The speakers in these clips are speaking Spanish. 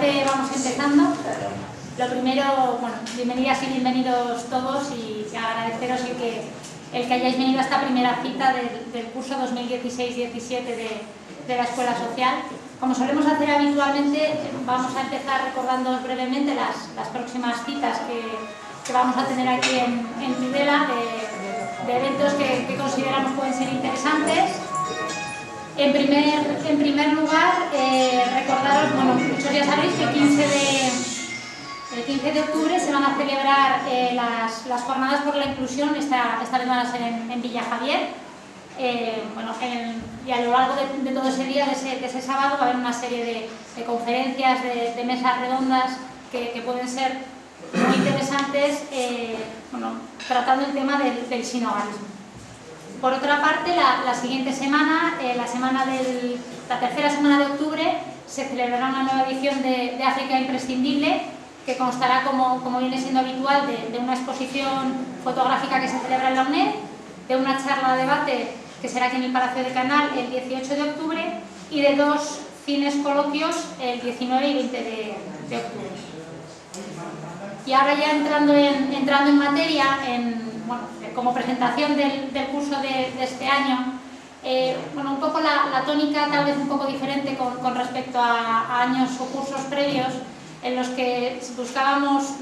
parece, vamos empezando. Lo primero, bueno, bienvenidas y bienvenidos todos y agradeceros el que hayáis venido a esta primera cita del curso 2016-17 de la Escuela Social. Como solemos hacer habitualmente, vamos a empezar recordándoos brevemente las próximas citas que vamos a tener aquí en Tudela, de eventos que consideramos pueden ser interesantes. En primer lugar, recordaros, bueno, muchos ya sabéis que el 15 de octubre se van a celebrar las jornadas por la inclusión, esta vez van a ser en Villa Javier. Y a lo largo de todo ese día, de ese sábado, va a haber una serie de conferencias, de mesas redondas que pueden ser muy interesantes, tratando el tema del sinhogarismo. Por otra parte, la siguiente semana, la tercera semana de octubre, se celebrará una nueva edición de África Imprescindible, que constará, como viene siendo habitual, de una exposición fotográfica que se celebra en la UNED, de una charla debate que será aquí en el Palacio de Canal el 18 de octubre y de 2 cines coloquios el 19 y 20 de octubre. Y ahora ya entrando en materia, como presentación del curso de este año, un poco la tónica tal vez un poco diferente con respecto a años o cursos previos en los que buscábamos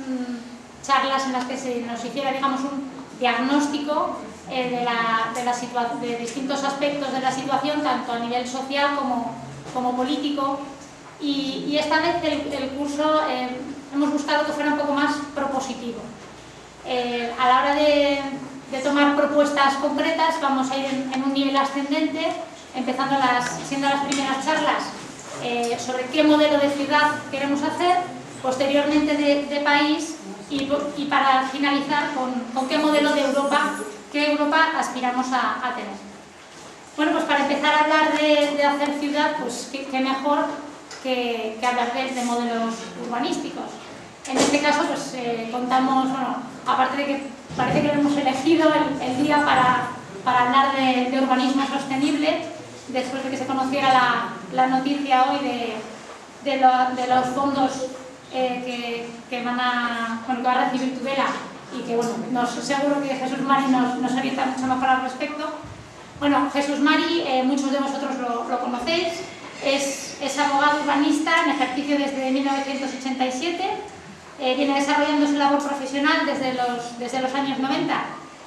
charlas en las que se nos hiciera, digamos, un diagnóstico de distintos aspectos de la situación, tanto a nivel social como político. Y esta vez el curso hemos buscado que fuera un poco más propositivo. A la hora de tomar propuestas concretas vamos a ir en un nivel ascendente, empezando siendo las primeras charlas sobre qué modelo de ciudad queremos hacer, posteriormente de país y para finalizar con qué modelo de Europa, qué Europa aspiramos a tener. Bueno, pues para empezar a hablar de hacer ciudad, pues qué mejor que hablar de modelos urbanísticos. En este caso, pues contamos, aparte de que parece que lo hemos elegido el día para hablar de urbanismo sostenible, después de que se conociera la noticia hoy de los fondos que va a recibir Tudela y que, seguro que Jesús Mari nos orienta mucho mejor al respecto. Bueno, Jesús Mari, muchos de vosotros lo conocéis, es abogado urbanista en ejercicio desde 1987. Viene desarrollando su labor profesional desde los años 90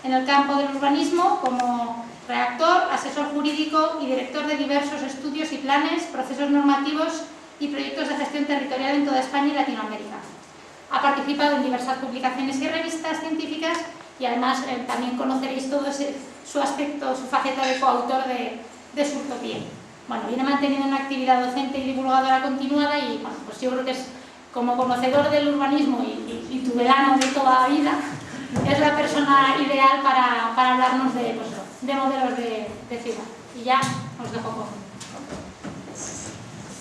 en el campo del urbanismo como redactor, asesor jurídico y director de diversos estudios y planes, procesos normativos y proyectos de gestión territorial en toda España y Latinoamérica. Ha participado en diversas publicaciones y revistas científicas y además también conoceréis todo su aspecto, su faceta de coautor de su utopía. Viene manteniendo una actividad docente y divulgadora continuada y pues yo creo que es, como conocedor del urbanismo y tudelano de toda la vida, es la persona ideal para hablarnos de modelos de ciudad. Y ya os dejo con...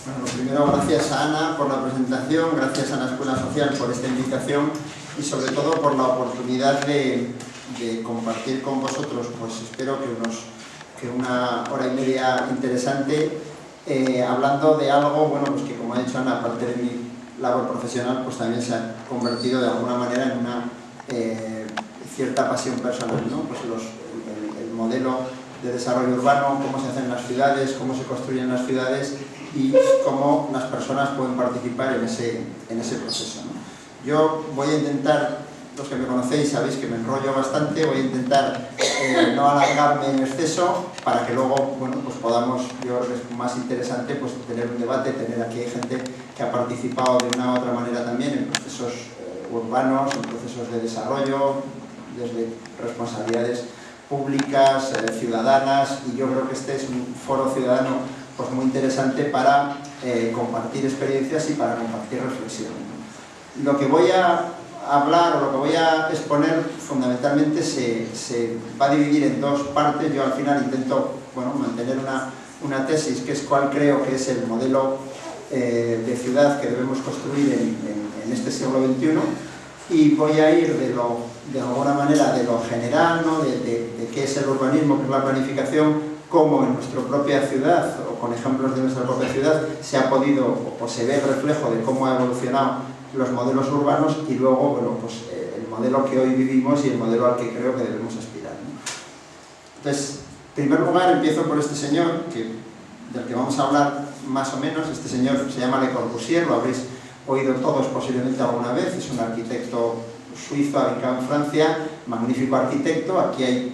Bueno, primero gracias a Ana por la presentación, gracias a la Escuela Social por esta invitación y sobre todo por la oportunidad de compartir con vosotros, pues espero que una hora y media interesante, hablando de algo, pues que como ha dicho Ana, aparte de mi labor profesional, pues también se ha convertido de alguna manera en una cierta pasión personal, ¿no? Pues el modelo de desarrollo urbano, cómo se hacen las ciudades, cómo se construyen las ciudades y cómo las personas pueden participar en ese proceso, ¿no? Yo voy a intentar, los que me conocéis sabéis que me enrollo bastante, voy a intentar no alargarme en exceso para que luego, pues podamos, yo creo que es más interesante pues tener un debate, tener aquí gente que ha participado de una u otra manera también en procesos urbanos, en procesos de desarrollo, desde responsabilidades públicas, ciudadanas, y yo creo que este es un foro ciudadano pues muy interesante para compartir experiencias y para compartir reflexiones. Lo que voy a hablar o lo que voy a exponer fundamentalmente se va a dividir en 2 partes. Yo al final intento mantener una tesis que es cuál creo que es el modelo de ciudad que debemos construir en este siglo XXI, y voy a ir de alguna manera de lo general, ¿no? de qué es el urbanismo, qué es la planificación, cómo en nuestra propia ciudad con ejemplos de nuestra propia ciudad, se ha podido o se ve el reflejo de cómo ha evolucionado los modelos urbanos y luego, bueno, pues el modelo que hoy vivimos y el modelo al que creo que debemos aspirar, ¿no? Entonces, en primer lugar, empiezo por este señor, del que vamos a hablar más o menos. Este señor se llama Le Corbusier, lo habréis oído todos posiblemente alguna vez. Es un arquitecto suizo, radicado en Francia, magnífico arquitecto. Aquí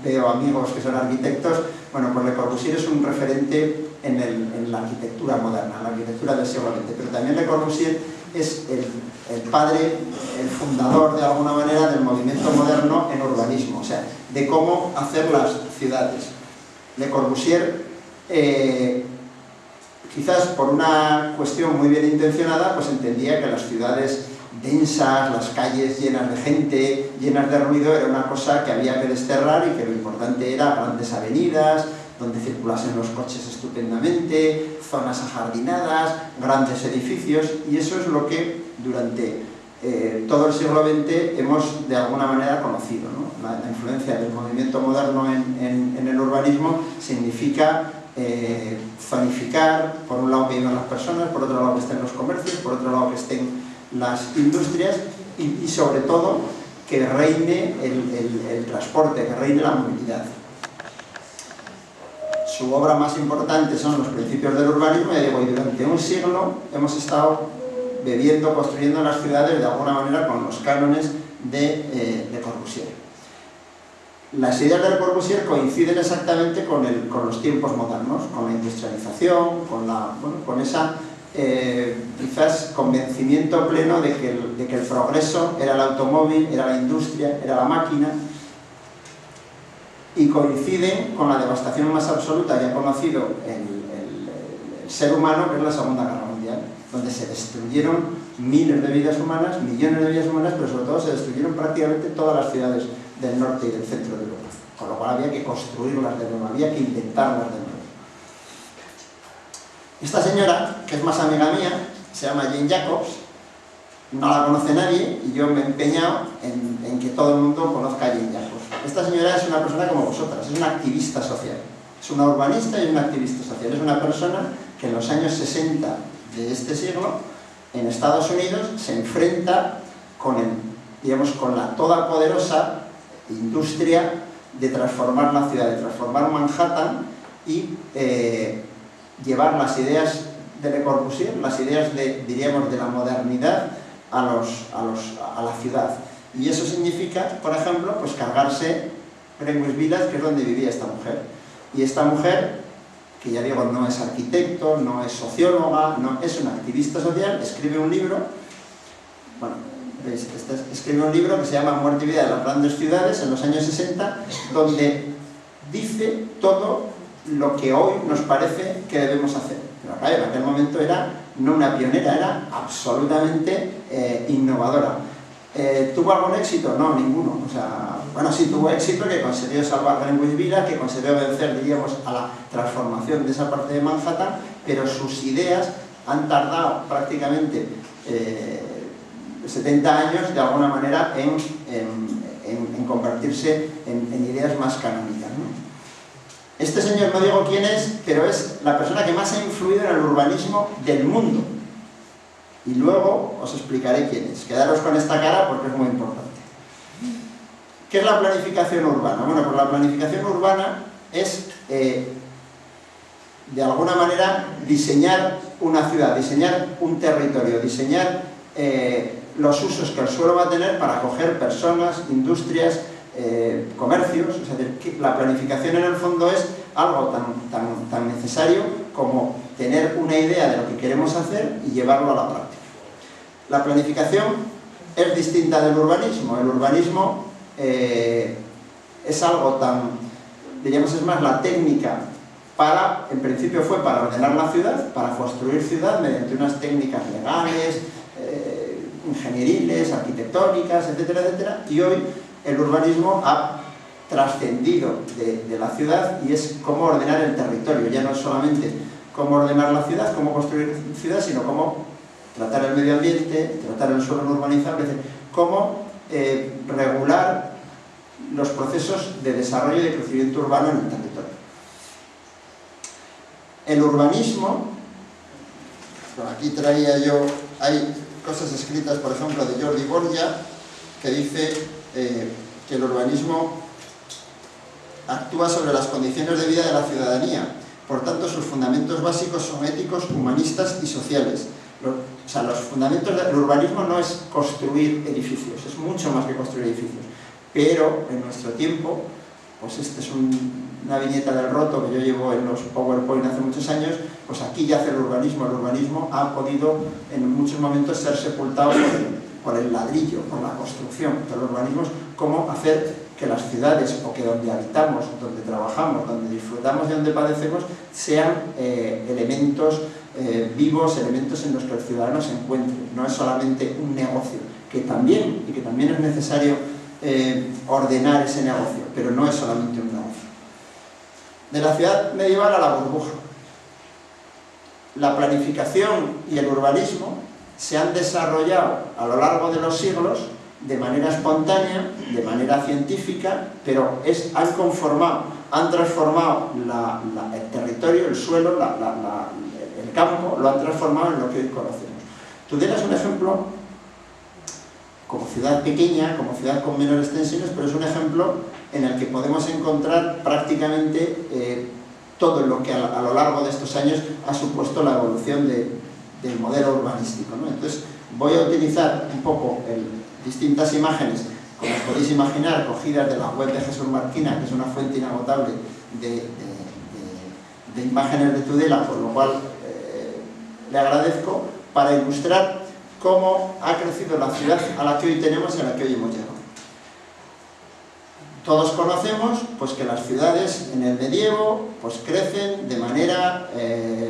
veo amigos que son arquitectos. Bueno, pues Le Corbusier es un referente en la arquitectura moderna, la arquitectura del siglo XX, pero también Le Corbusier es el padre, el fundador de alguna manera del movimiento moderno en urbanismo, o sea, de cómo hacer las ciudades. Le Corbusier, quizás por una cuestión muy bien intencionada, pues entendía que las ciudades densas, las calles llenas de gente, llenas de ruido, era una cosa que había que desterrar y que lo importante era grandes avenidas, donde circulasen los coches estupendamente, zonas ajardinadas, grandes edificios, y eso es lo que durante todo el siglo XX hemos de alguna manera conocido, ¿no? La influencia del movimiento moderno en el urbanismo significa zonificar, por un lado que vivan las personas, por otro lado que estén los comercios, por otro lado que estén las industrias y sobre todo que reine el transporte, que reine la movilidad. Su obra más importante son los principios del urbanismo, y digo, y durante un siglo hemos estado bebiendo, construyendo las ciudades de alguna manera con los cánones de Corbusier. Las ideas de Le Corbusier coinciden exactamente con los tiempos modernos, con la industrialización, con esa quizás convencimiento pleno de que el progreso era el automóvil, era la industria, era la máquina, y coinciden con la devastación más absoluta que ha conocido el ser humano, que es la Segunda Guerra Mundial, donde se destruyeron miles de vidas humanas, millones de vidas humanas, pero sobre todo se destruyeron prácticamente todas las ciudades del norte y del centro de Europa, con lo cual había que construirlas de nuevo, había que inventarlas de nuevo. Esta señora, que es más amiga mía, se llama Jane Jacobs, no la conoce nadie y yo me he empeñado en que todo el mundo conozca a Jane Jacobs. Esta señora es una persona como vosotras, es una activista social, es una urbanista y una activista social, es una persona que en los años 60 de este siglo, en Estados Unidos, se enfrenta con la todopoderosa industria de transformar la ciudad, de transformar Manhattan y llevar las ideas de Le Corbusier, las ideas diríamos, de la modernidad a la ciudad. Y eso significa, por ejemplo, pues cargarse Greenwich Village, que es donde vivía esta mujer. Y esta mujer, que ya digo, no es arquitecto, no es socióloga, no, es una activista social, escribe un libro, escribe un libro que se llama Muerte y vida de las grandes ciudades, en los años 60, donde dice todo lo que hoy nos parece que debemos hacer. Pero acá, en aquel momento era no una pionera, era absolutamente innovadora. ¿Tuvo algún éxito? No, ninguno. O sea, bueno, sí tuvo éxito, que consiguió salvar Greenwich Village, que consiguió vencer, diríamos, a la transformación de esa parte de Manhattan, pero sus ideas han tardado prácticamente 70 años, de alguna manera, en convertirse en ideas más canónicas, ¿no? Este señor, no digo quién es, pero es la persona que más ha influido en el urbanismo del mundo. Y luego os explicaré quién es. Quedaros con esta cara porque es muy importante. ¿Qué es la planificación urbana? Bueno, pues la planificación urbana es, de alguna manera, diseñar una ciudad, diseñar un territorio, diseñar los usos que el suelo va a tener para acoger personas, industrias, comercios. O sea, que la planificación en el fondo es algo tan necesario como tener una idea de lo que queremos hacer y llevarlo a la práctica. La planificación es distinta del urbanismo. El urbanismo es algo diríamos, es más la técnica en principio fue para ordenar la ciudad, para construir ciudad mediante unas técnicas legales, ingenieriles, arquitectónicas, etcétera, etcétera, y hoy el urbanismo ha trascendido de la ciudad y es cómo ordenar el territorio. Ya no es solamente cómo ordenar la ciudad, cómo construir ciudad, sino cómo tratar el medio ambiente, tratar el suelo no urbanizable, es decir, cómo regular los procesos de desarrollo y de crecimiento urbano en el territorio. El urbanismo, bueno, aquí traía yo, hay cosas escritas, por ejemplo, de Jordi Borja, que dice que el urbanismo actúa sobre las condiciones de vida de la ciudadanía. Por tanto, sus fundamentos básicos son éticos, humanistas y sociales. O sea, los fundamentos del urbanismo no es construir edificios, es mucho más que construir edificios. Pero en nuestro tiempo, pues esta es una viñeta del roto que yo llevo en los PowerPoint hace muchos años, pues aquí yace el urbanismo. El urbanismo ha podido en muchos momentos ser sepultado por el ladrillo, por la construcción. Pero el urbanismo es cómo hacer que las ciudades, o que donde habitamos, donde trabajamos, donde disfrutamos y donde padecemos, sean elementos vivos, elementos en los que el ciudadano se encuentre. No es solamente un negocio, que también es necesario ordenar ese negocio, pero no es solamente un negocio. De la ciudad medieval a la burbuja. La planificación y el urbanismo se han desarrollado a lo largo de los siglos de manera espontánea, de manera científica, pero han transformado el territorio, el suelo, el campo, lo han transformado en lo que hoy conocemos. Tudela es un ejemplo, como ciudad pequeña, como ciudad con menores extensiones, pero es un ejemplo en el que podemos encontrar prácticamente todo lo que a lo largo de estos años ha supuesto la evolución del modelo urbanístico, ¿no? Entonces, voy a utilizar un poco distintas imágenes, como os podéis imaginar, cogidas de la web de Jesús Marquina, que es una fuente inagotable de imágenes de Tudela, por lo cual le agradezco, para ilustrar cómo ha crecido la ciudad a la que hoy tenemos y a la que hoy hemos llegado. Todos conocemos pues, que las ciudades en el medievo pues, crecen de manera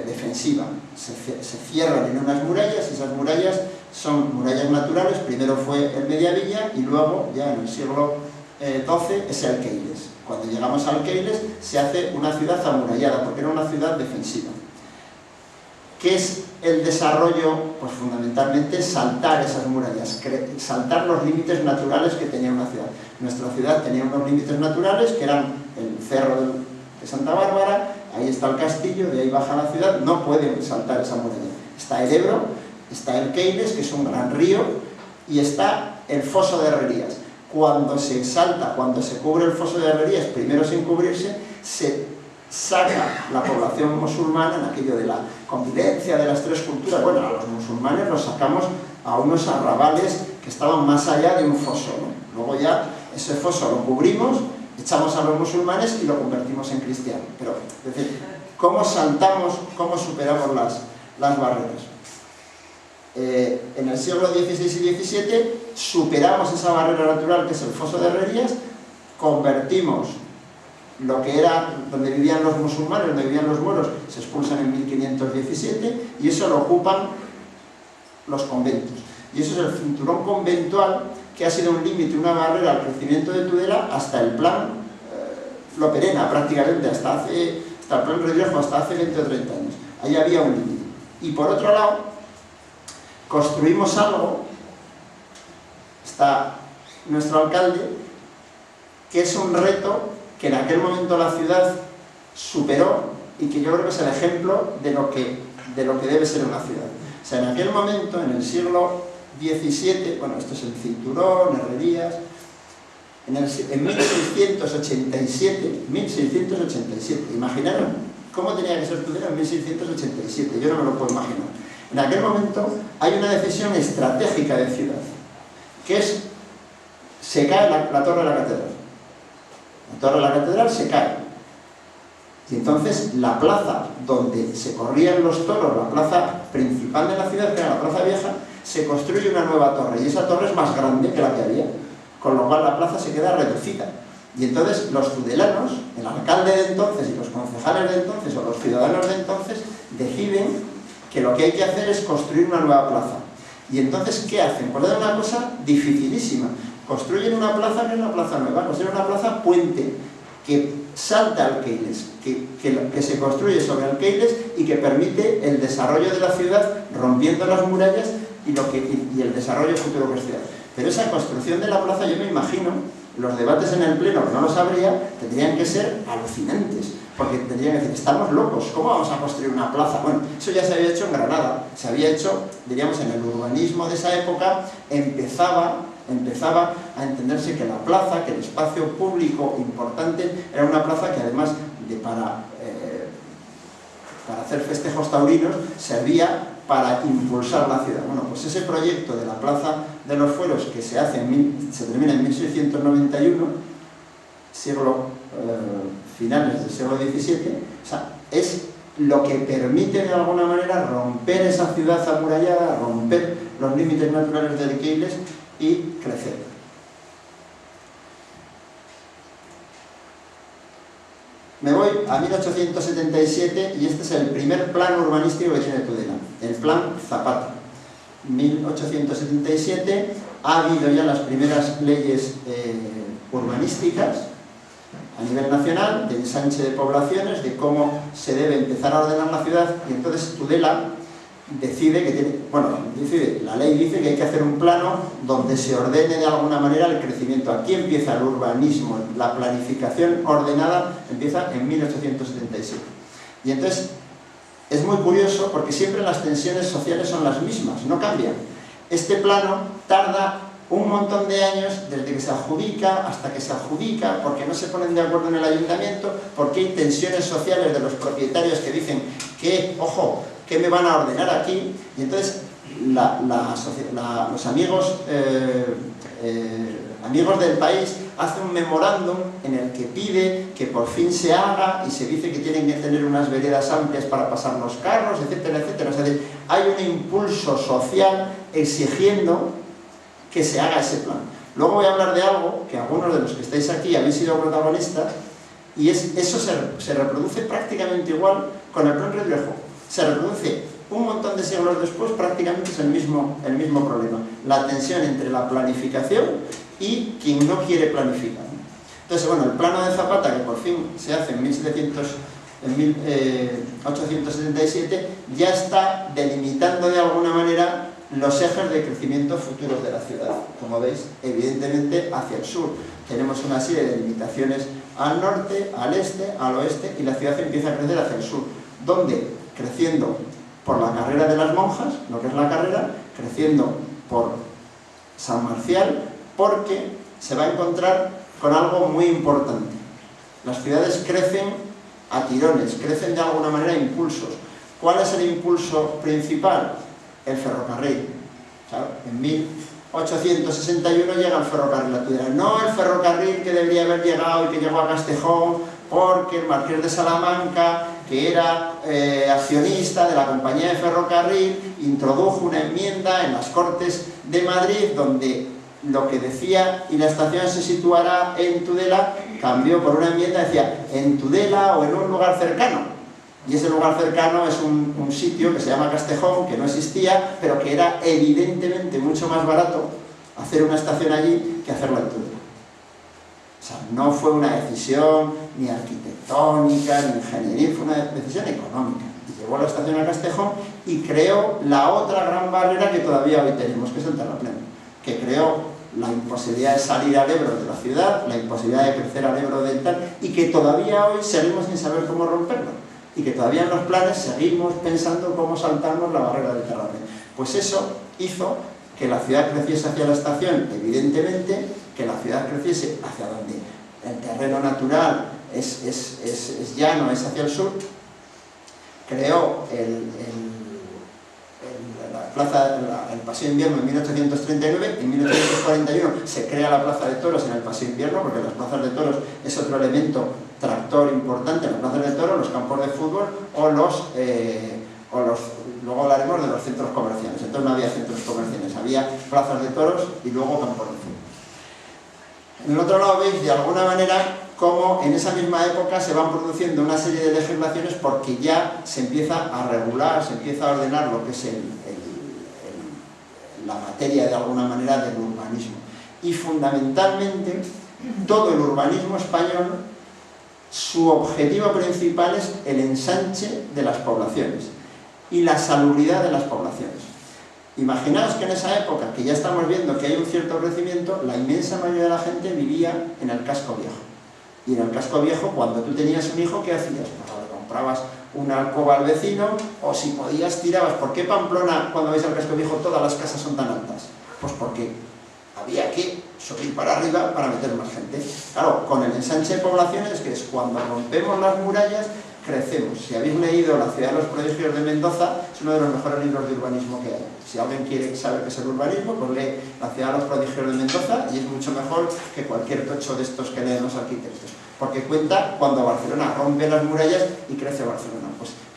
defensiva. Se cierran en unas murallas, y esas murallas son murallas naturales. Primero fue el Mediavilla y luego, ya en el siglo XII, es el Keiles. Cuando llegamos al Keiles se hace una ciudad amurallada, porque era una ciudad defensiva. ¿Qué es el desarrollo? Pues fundamentalmente saltar esas murallas, saltar los límites naturales que tenía una ciudad. Nuestra ciudad tenía unos límites naturales que eran el cerro de Santa Bárbara, ahí está el castillo, de ahí baja la ciudad, no pueden saltar esa muralla. Está el Ebro, está el Keiles, que es un gran río, y está el foso de Herrerías. Cuando se salta, cuando se cubre el foso de Herrerías, primero sin cubrirse, se saca la población musulmana en aquello de la convivencia de las tres culturas. Bueno, a los musulmanes los sacamos a unos arrabales que estaban más allá de un foso, ¿no? Luego ya ese foso lo cubrimos, echamos a los musulmanes y lo convertimos en cristiano. Pero, es decir, ¿cómo saltamos, cómo superamos las barreras? En el siglo XVI y XVII superamos esa barrera natural que es el foso de Herrerías, convertimos lo que era donde vivían los musulmanes, donde vivían los moros, se expulsan en 1517 y eso lo ocupan los conventos. Y eso es el cinturón conventual que ha sido un límite, una barrera al crecimiento de Tudela hasta el plan Loperena, prácticamente, hasta el plan Redriejo, hasta hace 20 o 30 años. Ahí había un límite. Y por otro lado, construimos algo, está nuestro alcalde, que es un reto que en aquel momento la ciudad superó y que yo creo que es el ejemplo de lo que debe ser una ciudad. O sea, en aquel momento, en el siglo XVII, bueno, esto es el cinturón, Herrerías, en 1687, imaginaron cómo tenía que ser Tudela en 1687, yo no me lo puedo imaginar. En aquel momento hay una decisión estratégica de ciudad, que es, se cae la torre de la catedral. La torre de la catedral se cae. Y entonces la plaza donde se corrían los toros, la plaza principal de la ciudad, que era la plaza vieja, se construye una nueva torre. Y esa torre es más grande que la que había, con lo cual la plaza se queda reducida. Y entonces los tudelanos, el alcalde de entonces y los concejales de entonces, o los ciudadanos de entonces, deciden que lo que hay que hacer es construir una nueva plaza. Y entonces, ¿qué hacen? Pues hacen una cosa dificilísima. Construyen una plaza que es una plaza nueva, construyen una plaza puente que salta al Keiles, que se construye sobre el Keiles y que permite el desarrollo de la ciudad rompiendo las murallas y el desarrollo futuro que es ciudad. Pero esa construcción de la plaza, yo me imagino, los debates en el pleno, que no lo sabría, tendrían que ser alucinantes, porque tendrían que decir, estamos locos, ¿cómo vamos a construir una plaza? Bueno, eso ya se había hecho en Granada, se había hecho, diríamos, en el urbanismo de esa época, empezaba a entenderse que la plaza, que el espacio público importante, era una plaza que además de para hacer festejos taurinos, servía para impulsar la ciudad. Bueno, pues ese proyecto de la Plaza de los Fueros, que se termina en 1691, finales del siglo XVII, o sea, es lo que permite de alguna manera romper esa ciudad amurallada, romper los límites naturales de Keiles y crecer. Me voy a 1877 y este es el primer plan urbanístico que tiene Tudela, el Plan Zapata. 1877 ha habido ya las primeras leyes urbanísticas a nivel nacional, de ensanche de poblaciones, de cómo se debe empezar a ordenar la ciudad, y entonces Tudela decide que tiene, la ley dice que hay que hacer un plano donde se ordene de alguna manera el crecimiento. Aquí empieza el urbanismo, la planificación ordenada empieza en 1877. Y entonces es muy curioso porque siempre las tensiones sociales son las mismas, no cambian. Este plano tarda un montón de años desde que se adjudica hasta que se adjudica, porque no se ponen de acuerdo en el ayuntamiento, porque hay tensiones sociales de los propietarios que dicen que, ojo, ¿qué me van a ordenar aquí? Y entonces los amigos del país hacen un memorándum en el que pide que por fin se haga y se dice que tienen que tener unas veredas amplias para pasar los carros, etcétera, etcétera. O sea, hay un impulso social exigiendo que se haga ese plan. Luego voy a hablar de algo que algunos de los que estáis aquí habéis sido protagonistas, y eso se reproduce prácticamente igual con el Plan Redruejo. Se reproduce un montón de siglos después, prácticamente es el mismo problema. La tensión entre la planificación y quien no quiere planificar. Entonces, bueno, el plano de Zapata, que por fin se hace en 1877, ya está delimitando de alguna manera los ejes de crecimiento futuros de la ciudad. Como veis, evidentemente hacia el sur. Tenemos una serie de limitaciones al norte, al este, al oeste, y la ciudad empieza a crecer hacia el sur. ¿Dónde? Creciendo por la carrera de las monjas, lo que es la carrera, creciendo por San Marcial, porque se va a encontrar con algo muy importante. Las ciudades crecen a tirones, crecen de alguna manera a impulsos. ¿Cuál es el impulso principal? El ferrocarril. ¿Sabe? En 1861 llega el ferrocarril a Tudela. No el ferrocarril que debería haber llegado y que llegó a Castejón, porque el marqués de Salamanca, que era accionista de la compañía de ferrocarril, introdujo una enmienda en las Cortes de Madrid donde lo que decía y la estación se situará en Tudela cambió por una enmienda que decía en Tudela o en un lugar cercano. Y ese lugar cercano es un sitio que se llama Castejón, que no existía, pero que era evidentemente mucho más barato hacer una estación allí que hacerla en Tudela. O sea, no fue una decisión ni arquitectónica, ni ingeniería, fue una decisión económica. Y llevó la estación a Castejón y creó la otra gran barrera que todavía hoy tenemos, que es el terraplén, que creó la imposibilidad de salir al Ebro de la ciudad, la imposibilidad de crecer al Ebro del tal, y que todavía hoy seguimos sin saber cómo romperlo. Y que todavía en los planes seguimos pensando cómo saltarnos la barrera del terraplén. Pues eso hizo que la ciudad creciese hacia la estación, evidentemente, que la ciudad creciese hacia donde el terreno natural es llano, es hacia el sur. Creó el Paseo Invierno en 1839, en 1841 se crea la Plaza de Toros en el Paseo Invierno, porque las plazas de toros es otro elemento tractor importante. Las plazas de toros, los campos de fútbol luego hablaremos de los centros comerciales. Entonces no había centros comerciales, había plazas de toros y luego campos de fútbol. En el otro lado veis de alguna manera cómo en esa misma época se van produciendo una serie de legislaciones, porque ya se empieza a regular, se empieza a ordenar lo que es la materia de alguna manera del urbanismo. Y fundamentalmente todo el urbanismo español, su objetivo principal es el ensanche de las poblaciones y la salubridad de las poblaciones. Imaginaos que en esa época, que ya estamos viendo que hay un cierto crecimiento, la inmensa mayoría de la gente vivía en el casco viejo. Y en el casco viejo, cuando tú tenías un hijo, ¿qué hacías? Pues le comprabas una alcoba al vecino, o si podías tirabas. ¿Por qué Pamplona, cuando vais al casco viejo, todas las casas son tan altas? Pues porque había que subir para arriba para meter más gente. Claro, con el ensanche de poblaciones, que es cuando rompemos las murallas, crecemos. Si habéis leído La ciudad de los prodigios de Mendoza, es uno de los mejores libros de urbanismo que hay. Si alguien quiere saber qué es el urbanismo, pues lee La ciudad de los prodigios de Mendoza y es mucho mejor que cualquier tocho de estos que leen los arquitectos. Porque cuenta cuando Barcelona rompe las murallas y crece Barcelona.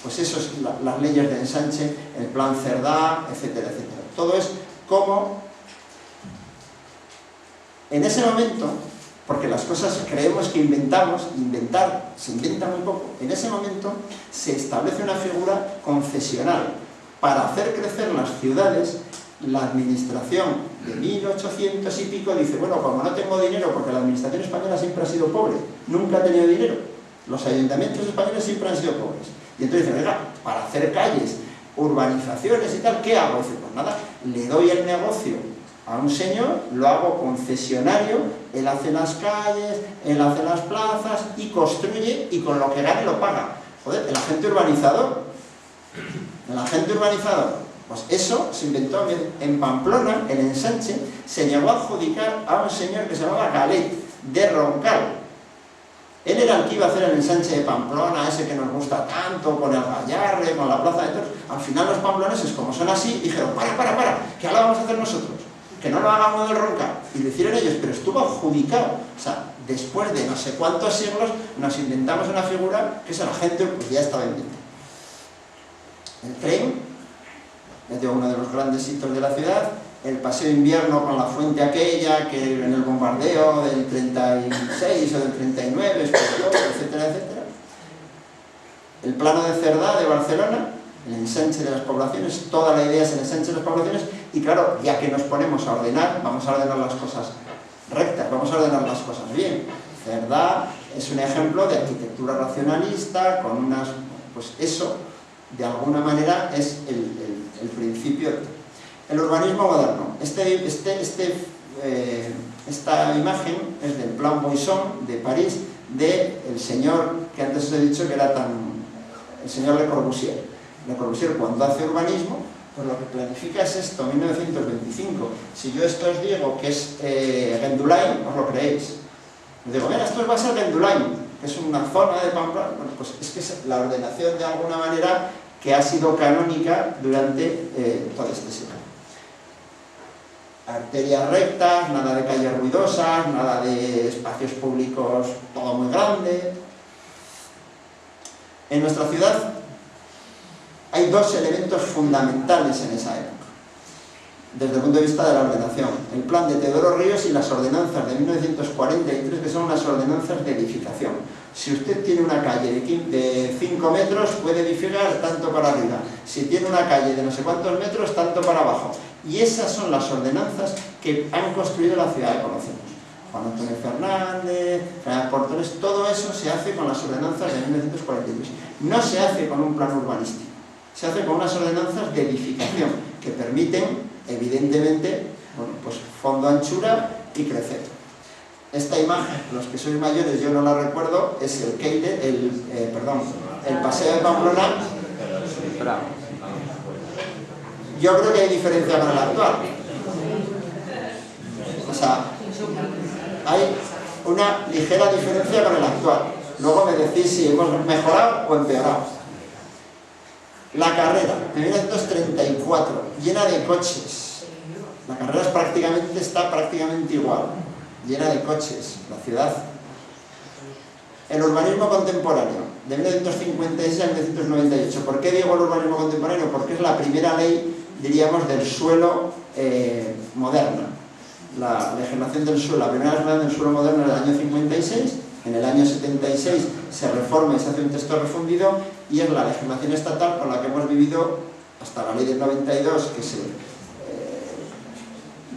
Pues eso es las leyes de ensanche, el plan Cerdá, etcétera, etcétera. Todo es como en ese momento, porque las cosas creemos que inventamos, inventar se inventa muy poco, en ese momento se establece una figura concesional. Para hacer crecer las ciudades, la administración de 1800 y pico dice, bueno, como no tengo dinero, porque la administración española siempre ha sido pobre, nunca ha tenido dinero, los ayuntamientos españoles siempre han sido pobres. Y entonces dicen, venga, para hacer calles, urbanizaciones y tal, ¿qué hago? Y dice, pues nada, le doy el negocio a un señor, lo hago concesionario, él hace las calles, él hace las plazas y construye y con lo que gane lo paga. Joder, el agente urbanizador. El agente urbanizador. Pues eso se inventó en Pamplona, el ensanche, se llegó a adjudicar a un señor que se llamaba Galet, de Roncal. Él era el que iba a hacer el ensanche de Pamplona, ese que nos gusta tanto, con el Gallarre, con la plaza de toros. Al final los pamploneses, como son así, dijeron, para, que ahora vamos a hacer nosotros. Que no lo haga uno del Roncal. Y lo hicieron ellos, pero estuvo adjudicado. O sea, después de no sé cuántos siglos, nos inventamos una figura que es el agente, pues ya estaba inventado. El tren, es uno de los grandes hitos de la ciudad. El paseo de invierno con la fuente aquella, que en el bombardeo del 36 o del 39, etcétera, etcétera. El plano de Cerdá de Barcelona, el ensanche de las poblaciones, toda la idea es el ensanche de las poblaciones, y claro, ya que nos ponemos a ordenar, vamos a ordenar las cosas rectas, vamos a ordenar las cosas bien. Cerdá es un ejemplo de arquitectura racionalista, con unas, pues eso, de alguna manera, es el principio. El urbanismo moderno. Esta imagen es del Plan Moisson de París, del señor que antes os he dicho que era el señor Le Corbusier. Le Corbusier, cuando hace urbanismo, pues lo que planifica es esto, 1925. Si yo esto os digo que es Gendulain, os lo creéis. Os digo, mira, esto va a ser Gendulain, que es una zona de Pamplona. Bueno, pues es que es la ordenación de alguna manera que ha sido canónica durante todo este siglo. Arterias rectas, nada de calles ruidosas, nada de espacios públicos, todo muy grande. En nuestra ciudad hay dos elementos fundamentales en esa época, desde el punto de vista de la ordenación. El plan de Teodoro Ríos y las ordenanzas de 1943, que son las ordenanzas de edificación. Si usted tiene una calle de 5 metros, puede edificar tanto para arriba. Si tiene una calle de no sé cuántos metros, tanto para abajo. Y esas son las ordenanzas que han construido la ciudad que conocemos. Juan Antonio Fernández, Fernández Portones, todo eso se hace con las ordenanzas de 1943. No se hace con un plan urbanístico, se hace con unas ordenanzas de edificación que permiten, evidentemente, bueno, pues fondo, anchura y crecer. Esta imagen, los que sois mayores, yo no la recuerdo, es el paseo de Pamplona. Yo creo que hay diferencia con el actual. O sea, hay una ligera diferencia con el actual. Luego me decís si hemos mejorado o empeorado. La carrera, de 1934, llena de coches. La carrera está prácticamente igual, llena de coches, la ciudad. El urbanismo contemporáneo, de 1956 a 1998. ¿Por qué digo el urbanismo contemporáneo? Porque es la primera ley, diríamos, del suelo moderna. La legislación del suelo, la primera legislación del suelo moderno era del año 56, en el año 76 se reforma y se hace un texto refundido, y es la legislación estatal con la que hemos vivido hasta la ley del 92, que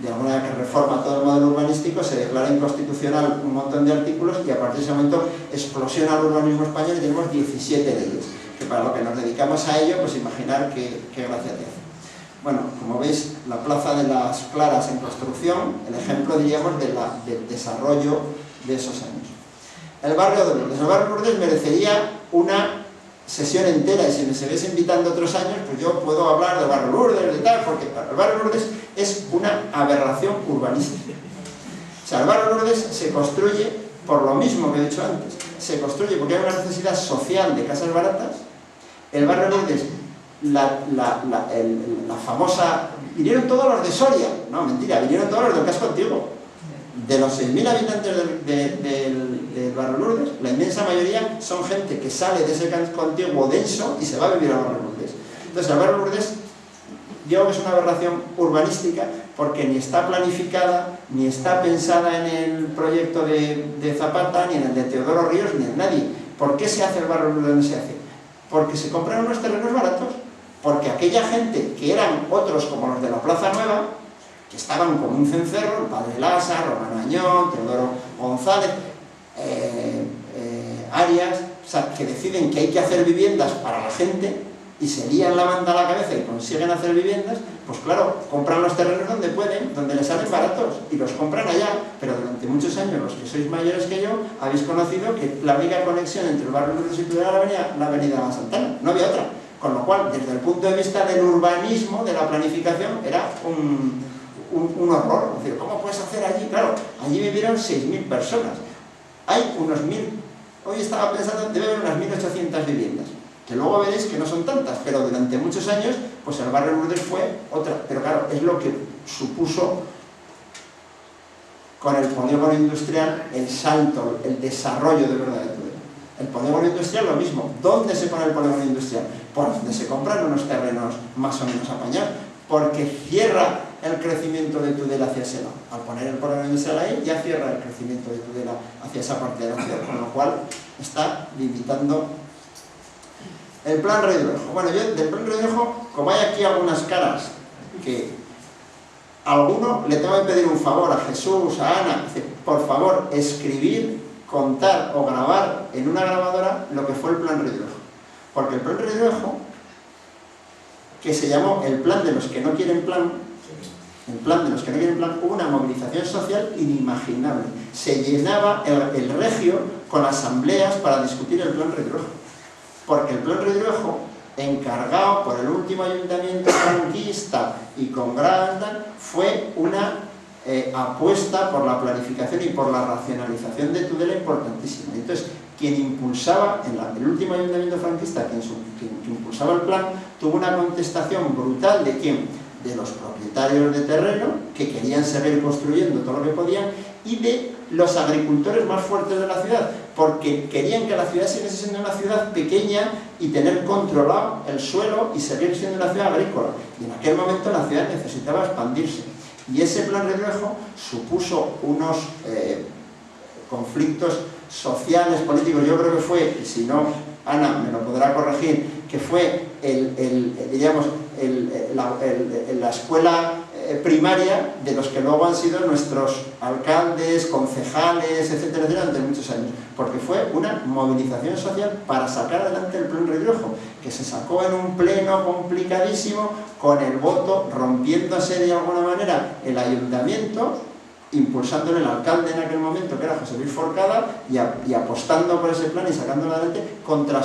de alguna manera que reforma todo el modelo urbanístico, se declara inconstitucional un montón de artículos, y a partir de ese momento explosiona el urbanismo español y tenemos 17 leyes, que para lo que nos dedicamos a ello, pues imaginar qué gracia te hace. Bueno, como veis, la Plaza de las Claras en construcción, el ejemplo, diríamos, del desarrollo de esos años. El barrio de Lourdes. El barrio de Lourdes merecería una sesión entera, y si me seguís invitando otros años, pues yo puedo hablar del barrio Lourdes, de tal, porque el barrio Lourdes es una aberración urbanística. O sea, el barrio Lourdes se construye por lo mismo que he dicho antes. Se construye porque hay una necesidad social de casas baratas. El barrio Lourdes, la famosa... Vinieron todos los de Soria. No, mentira, vinieron todos los del casco antiguo. De los 6.000 habitantes del barrio Lourdes, la inmensa mayoría son gente que sale de ese casco antiguo denso y se va a vivir al barrio Lourdes. Entonces, el barrio Lourdes, digo que es una aberración urbanística porque ni está planificada, ni está pensada en el proyecto de Zapata, ni en el de Teodoro Ríos, ni en nadie. ¿Por qué se hace el barrio Lourdes donde se hace? Porque se compran unos terrenos baratos, porque aquella gente que eran otros como los de la Plaza Nueva, que estaban como un cencerro, el padre Lasa, Román Añón, Teodoro González, Arias, o sea, que deciden que hay que hacer viviendas para la gente y se lían la manta a la cabeza y consiguen hacer viviendas, pues claro, compran los terrenos donde pueden, donde les salen baratos, y los compran allá. Pero durante muchos años, los que sois mayores que yo, habéis conocido que la única conexión entre el barrio Lourdes y Tudela era la avenida Santana, no había otra. Con lo cual, desde el punto de vista del urbanismo, de la planificación, era un horror. Es decir, ¿cómo puedes hacer allí? Claro, allí vivieron 6.000 personas. Hay unos 1.000, hoy estaba pensando, debe haber unas 1.800 viviendas, que luego veréis que no son tantas, pero durante muchos años, pues el barrio Lourdes fue otra. Pero claro, es lo que supuso con el polígono industrial el salto, el desarrollo de verdad de Tudela. El polígono industrial lo mismo. ¿Dónde se pone el polígono industrial? Por donde se compran unos terrenos más o menos apañados, porque cierra el crecimiento de Tudela hacia ese lado. Al poner el polígono industrial ahí, ya cierra el crecimiento de Tudela hacia esa parte de la ciudad, con lo cual está limitando el plan Redruejo. Bueno, yo del plan Redruejo, como hay aquí algunas caras que a alguno le tengo que pedir un favor, a Jesús, a Ana, por favor, escribir, contar o grabar en una grabadora lo que fue el plan Redruejo. Porque el plan Redruejo, que se llamó el plan de los que no quieren plan, hubo una movilización social inimaginable. Se llenaba el Regio con asambleas para discutir el plan Redruejo. Porque el plan Redruejo, encargado por el último ayuntamiento franquista y con gran, fue una apuesta por la planificación y por la racionalización de Tudela importantísima. Entonces, quien impulsaba, en el último ayuntamiento franquista, quien impulsaba el plan, tuvo una contestación brutal de ¿quién? De los propietarios de terreno, que querían seguir construyendo todo lo que podían, y de los agricultores más fuertes de la ciudad, porque querían que la ciudad siguiese siendo una ciudad pequeña y tener controlado el suelo y seguir siendo una ciudad agrícola. Y en aquel momento la ciudad necesitaba expandirse. Y ese plan Redruejo supuso unos conflictos sociales, políticos. Yo creo que fue, y si no, Ana me lo podrá corregir, que fue la escuela primaria de los que luego han sido nuestros alcaldes, concejales, etcétera, etcétera, durante muchos años, porque fue una movilización social para sacar adelante el plan Redruejo, que se sacó en un pleno complicadísimo, con el voto rompiéndose de alguna manera el ayuntamiento, impulsándole el alcalde en aquel momento, que era José Luis Forcada, y apostando por ese plan y sacándolo adelante contra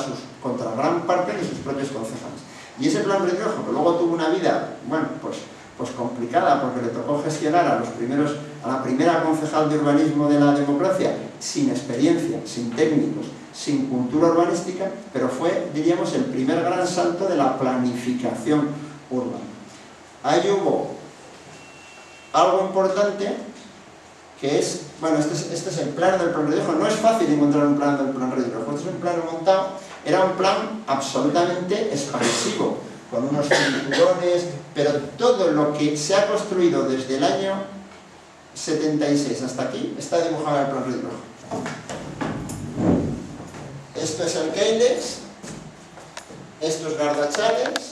gran parte de sus propios concejales. Y ese plan Redruejo, que luego tuvo una vida, bueno, pues complicada, porque le tocó gestionar a la primera concejal de urbanismo de la democracia, sin experiencia, sin técnicos, sin cultura urbanística, pero fue, diríamos, el primer gran salto de la planificación urbana. Ahí hubo algo importante, que es, bueno, este es el plan del plan Redruejo. No es fácil encontrar un plan del plan Redruejo. Este es un plan montado, era un plan absolutamente expansivo, con unos cinturones, pero todo lo que se ha construido desde el año 76 hasta aquí está dibujado en el plan Redruejo. Esto es el Keiles, esto es Gardachales,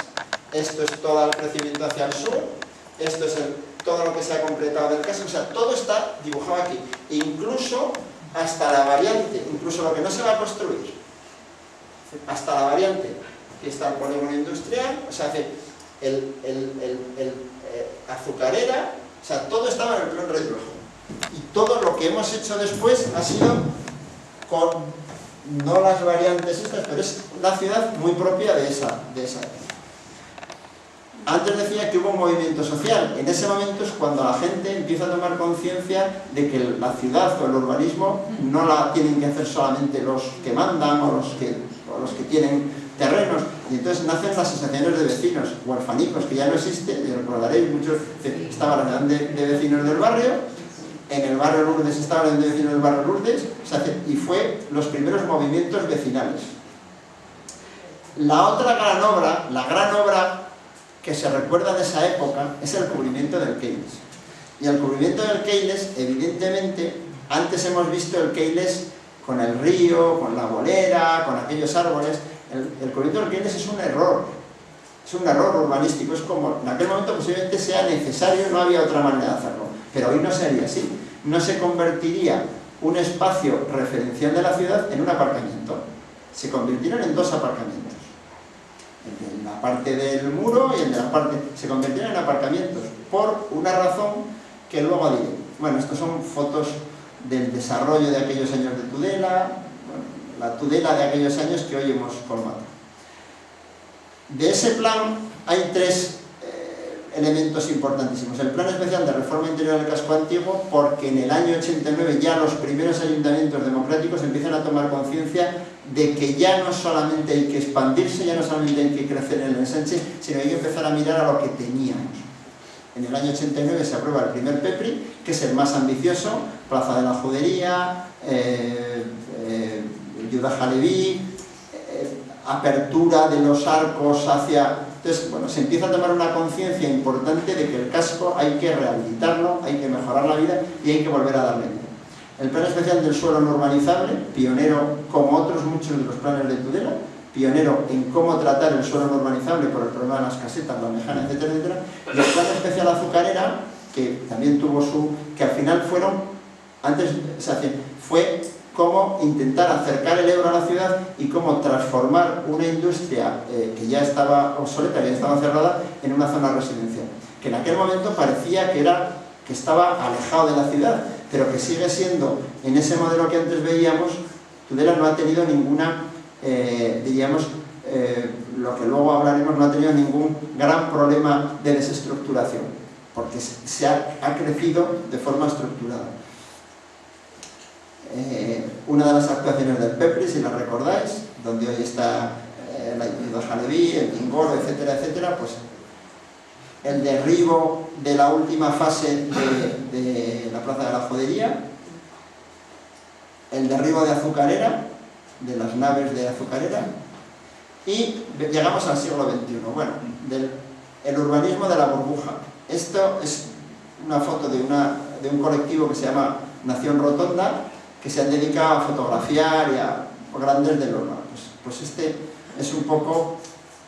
esto es todo el crecimiento hacia el sur, esto es todo lo que se ha completado del casco, o sea, todo está dibujado aquí, incluso hasta la variante, incluso lo que no se va a construir, hasta la variante, que está el polígono industrial, o sea, azucarera, o sea, todo estaba en el plan Redruejo. Y todo lo que hemos hecho después ha sido con no las variantes estas, pero es la ciudad muy propia de esa época. Antes decía que hubo un movimiento social. En ese momento es cuando la gente empieza a tomar conciencia de que la ciudad o el urbanismo no la tienen que hacer solamente los que mandan o los que tienen terrenos. Y entonces nacen las asociaciones de vecinos, huerfanicos, que ya no existen, y recordaréis, muchos, estaba la asociación de vecinos del barrio, en el barrio Lourdes estaba la asociación de vecinos del barrio Lourdes, y fue los primeros movimientos vecinales. La otra gran obra que se recuerda de esa época es el cubrimiento del Keynes. Y el cubrimiento del Keynes, evidentemente, antes hemos visto el Keynes con el río, con la bolera, con aquellos árboles. El cubrimiento del Keynes es un error urbanístico, es como, en aquel momento posiblemente sea necesario, no había otra manera de hacerlo, pero hoy no sería así, no se convertiría un espacio referencial de la ciudad en un aparcamiento, se convirtieron en dos aparcamientos. El de la parte del muro y el de la parte... se convirtieron en aparcamientos por una razón que luego diré. Bueno, estas son fotos del desarrollo de aquellos años de Tudela, bueno, la Tudela de aquellos años que hoy hemos colmado. De ese plan hay tres elementos importantísimos. El plan especial de reforma interior del casco antiguo, porque en el año 89 ya los primeros ayuntamientos democráticos empiezan a tomar conciencia de que ya no solamente hay que expandirse, ya no solamente hay que crecer en el ensanche, sino hay que empezar a mirar a lo que teníamos. En el año 89 se aprueba el primer PEPRI, que es el más ambicioso, Plaza de la Judería, Yudah Halevi, apertura de los arcos hacia... Entonces, bueno, se empieza a tomar una conciencia importante de que el casco hay que rehabilitarlo, hay que mejorar la vida y hay que volver a darle vida. El plan especial del suelo no urbanizable, pionero como otros muchos de los planes de Tudela, pionero en cómo tratar el suelo no urbanizable por el problema de las casetas, la mejana, etcétera, etcétera. Y el plan especial azucarera, que también tuvo que al final fueron, antes, fue cómo intentar acercar el euro a la ciudad y cómo transformar una industria que ya estaba obsoleta, que ya estaba cerrada, en una zona residencial. Que en aquel momento parecía que estaba alejado de la ciudad, pero que sigue siendo, en ese modelo que antes veíamos, Tudela no ha tenido ninguna, diríamos, lo que luego hablaremos, no ha tenido ningún gran problema de desestructuración, porque se ha crecido de forma estructurada. Una de las actuaciones del PEPRI, si la recordáis, donde hoy está la Yudah Halevi, el Tingoro, etcétera, etcétera, pues el derribo de la última fase de la Plaza de la Judería, el derribo de Azucarera, de las naves de Azucarera, y llegamos al siglo XXI. Bueno, el urbanismo de la burbuja. Esto es una foto de un colectivo que se llama Nación Rotonda, que se han dedicado a fotografiar y a grandes del urbano. Pues este es un poco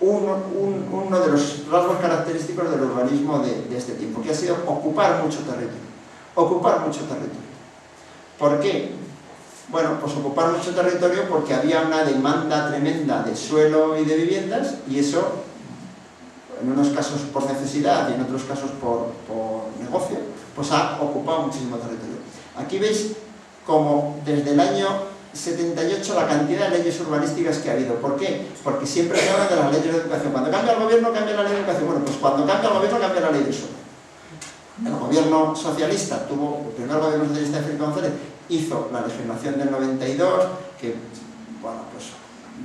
uno de los rasgos característicos del urbanismo de este tiempo, que ha sido ocupar mucho territorio. Ocupar mucho territorio. ¿Por qué? Bueno, pues ocupar mucho territorio porque había una demanda tremenda de suelo y de viviendas, y eso, en unos casos por necesidad y en otros casos por negocio, pues ha ocupado muchísimo territorio. Aquí veis como desde el año 78 la cantidad de leyes urbanísticas que ha habido. ¿Por qué? Porque siempre se habla de las leyes de educación. Cuando cambia el gobierno, cambia la ley de educación. Bueno, pues cuando cambia el gobierno, cambia la ley de suelo. El gobierno socialista el primer gobierno socialista de Felipe González hizo la legislación del 92, que, bueno, pues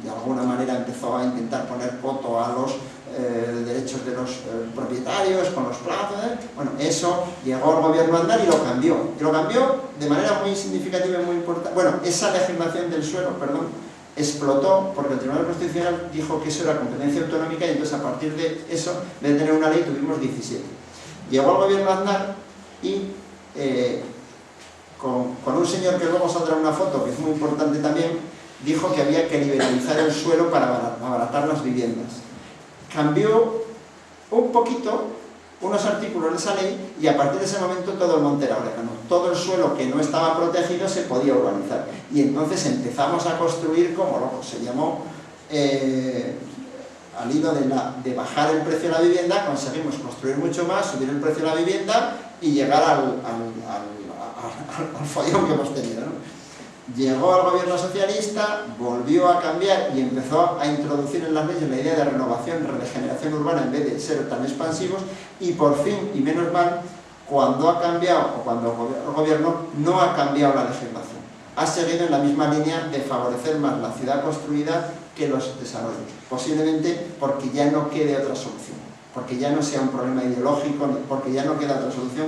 de alguna manera empezó a intentar poner coto a los derechos de los propietarios con los plazos. Bueno, eso llegó al gobierno a andar y lo cambió. Y lo cambió de manera muy significativa y muy importante. Bueno, esa legislación del suelo, explotó porque el Tribunal Constitucional dijo que eso era competencia autonómica, y entonces a partir de eso, en vez de tener una ley, tuvimos 17. Llegó al gobierno a andar y con un señor que luego saldrá una foto, que es muy importante también, dijo que había que liberalizar el suelo para abaratar las viviendas. Cambió un poquito unos artículos de esa ley y a partir de ese momento todo el monte era orégano. Todo el suelo que no estaba protegido se podía urbanizar. Y entonces empezamos a construir como locos. Se llamó, al hilo de bajar el precio de la vivienda, conseguimos construir mucho más, subir el precio de la vivienda y llegar al follón que hemos tenido, ¿no? Llegó al gobierno socialista, volvió a cambiar y empezó a introducir en las leyes la idea de renovación y regeneración urbana en vez de ser tan expansivos, y por fin, y menos mal, cuando ha cambiado, o cuando el gobierno no ha cambiado la legislación, ha seguido en la misma línea de favorecer más la ciudad construida que los desarrollos, posiblemente porque ya no quede otra solución, porque ya no sea un problema ideológico, porque ya no queda otra solución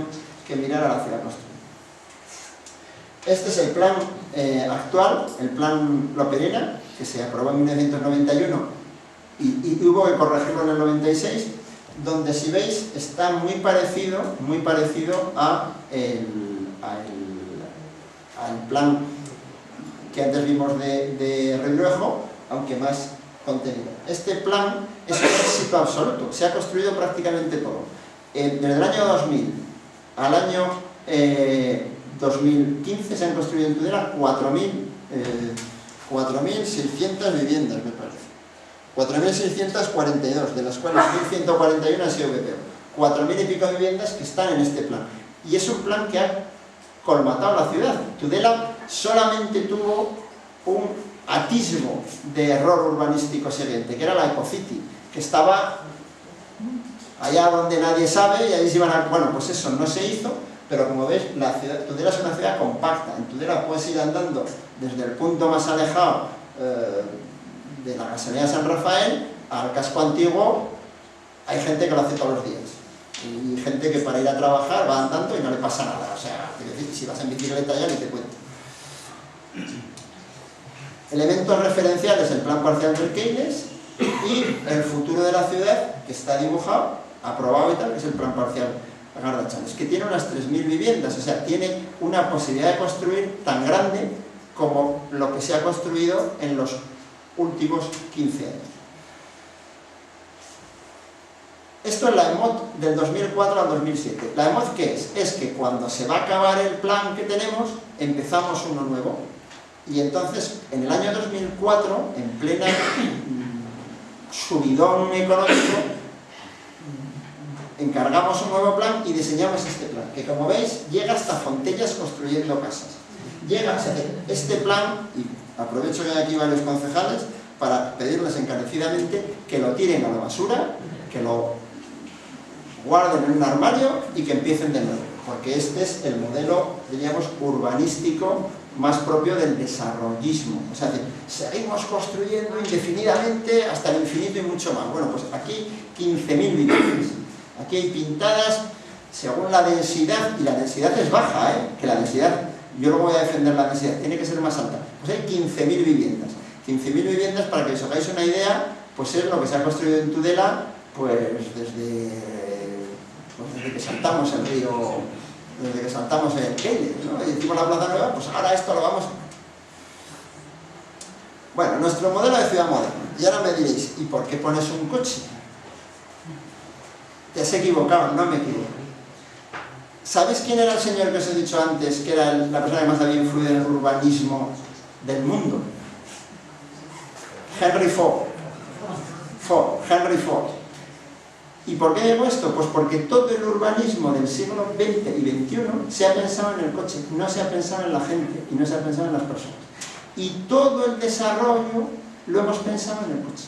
que mirar a la ciudad construida. Este es el plan actual, el plan Loperena, que se aprobó en 1991 y hubo que corregirlo en el 96, donde, si veis, está muy parecido al plan que antes vimos de Redruejo, aunque más contenido. Este plan es un éxito absoluto, se ha construido prácticamente todo. Desde el año 2000 al año 2015 se han construido en Tudela 4.600 viviendas, me parece. 4.642, de las cuales 1.141 han sido VPO. 4.000 y pico viviendas que están en este plan. Y es un plan que ha colmatado la ciudad. Tudela solamente tuvo un atisbo de error urbanístico siguiente, que era la Ecocity, que estaba allá donde nadie sabe, y ahí se iban a... Bueno, pues eso no se hizo, pero como veis, la ciudad, Tudela es una ciudad compacta. En Tudela puedes ir andando desde el punto más alejado de la gasolinera de San Rafael al casco antiguo. Hay gente que lo hace todos los días, y gente que para ir a trabajar va andando y no le pasa nada. O sea, quiero decir, si vas en bicicleta ya ni te cuento. Elementos referenciales: el plan parcial del Keynes y el futuro de la ciudad, que está dibujado, aprobado y tal, que es el plan parcial Gardachales, que tiene unas 3.000 viviendas, o sea, tiene una posibilidad de construir tan grande como lo que se ha construido en los últimos 15 años. Esto es la EMOT del 2004 al 2007. ¿La EMOT qué es? Es que cuando se va a acabar el plan que tenemos, empezamos uno nuevo. Y entonces, en el año 2004, en plena subidón económico, encargamos un nuevo plan y diseñamos este plan, que, como veis, llega hasta Fontellas construyendo casas. Llega, o sea, este plan, y aprovecho que hay aquí varios concejales para pedirles encarecidamente que lo tiren a la basura, que lo guarden en un armario y que empiecen de nuevo, porque este es el modelo, diríamos, urbanístico más propio del desarrollismo. O sea, seguimos construyendo indefinidamente hasta el infinito y mucho más. Bueno, pues aquí 15.000 viviendas. Aquí hay pintadas según la densidad, y la densidad es baja, que la densidad, yo no voy a defender la densidad, tiene que ser más alta. Pues hay 15.000 viviendas. 15.000 viviendas, para que os hagáis una idea, pues es lo que se ha construido en Tudela, pues desde que saltamos el río, desde que saltamos el Keynes, ¿no? Y hicimos la Plaza Nueva, pues ahora esto lo vamos... Bueno, nuestro modelo de ciudad moderna. Y ahora me diréis, ¿y por qué pones un coche? Te has equivocado, no me equivoco. ¿Sabéis quién era el señor que os he dicho antes, que era la persona que más había influido en el urbanismo del mundo? Henry Ford. Henry Ford. ¿Y por qué digo esto? Pues porque todo el urbanismo del siglo XX y XXI se ha pensado en el coche, no se ha pensado en la gente y no se ha pensado en las personas. Y todo el desarrollo lo hemos pensado en el coche.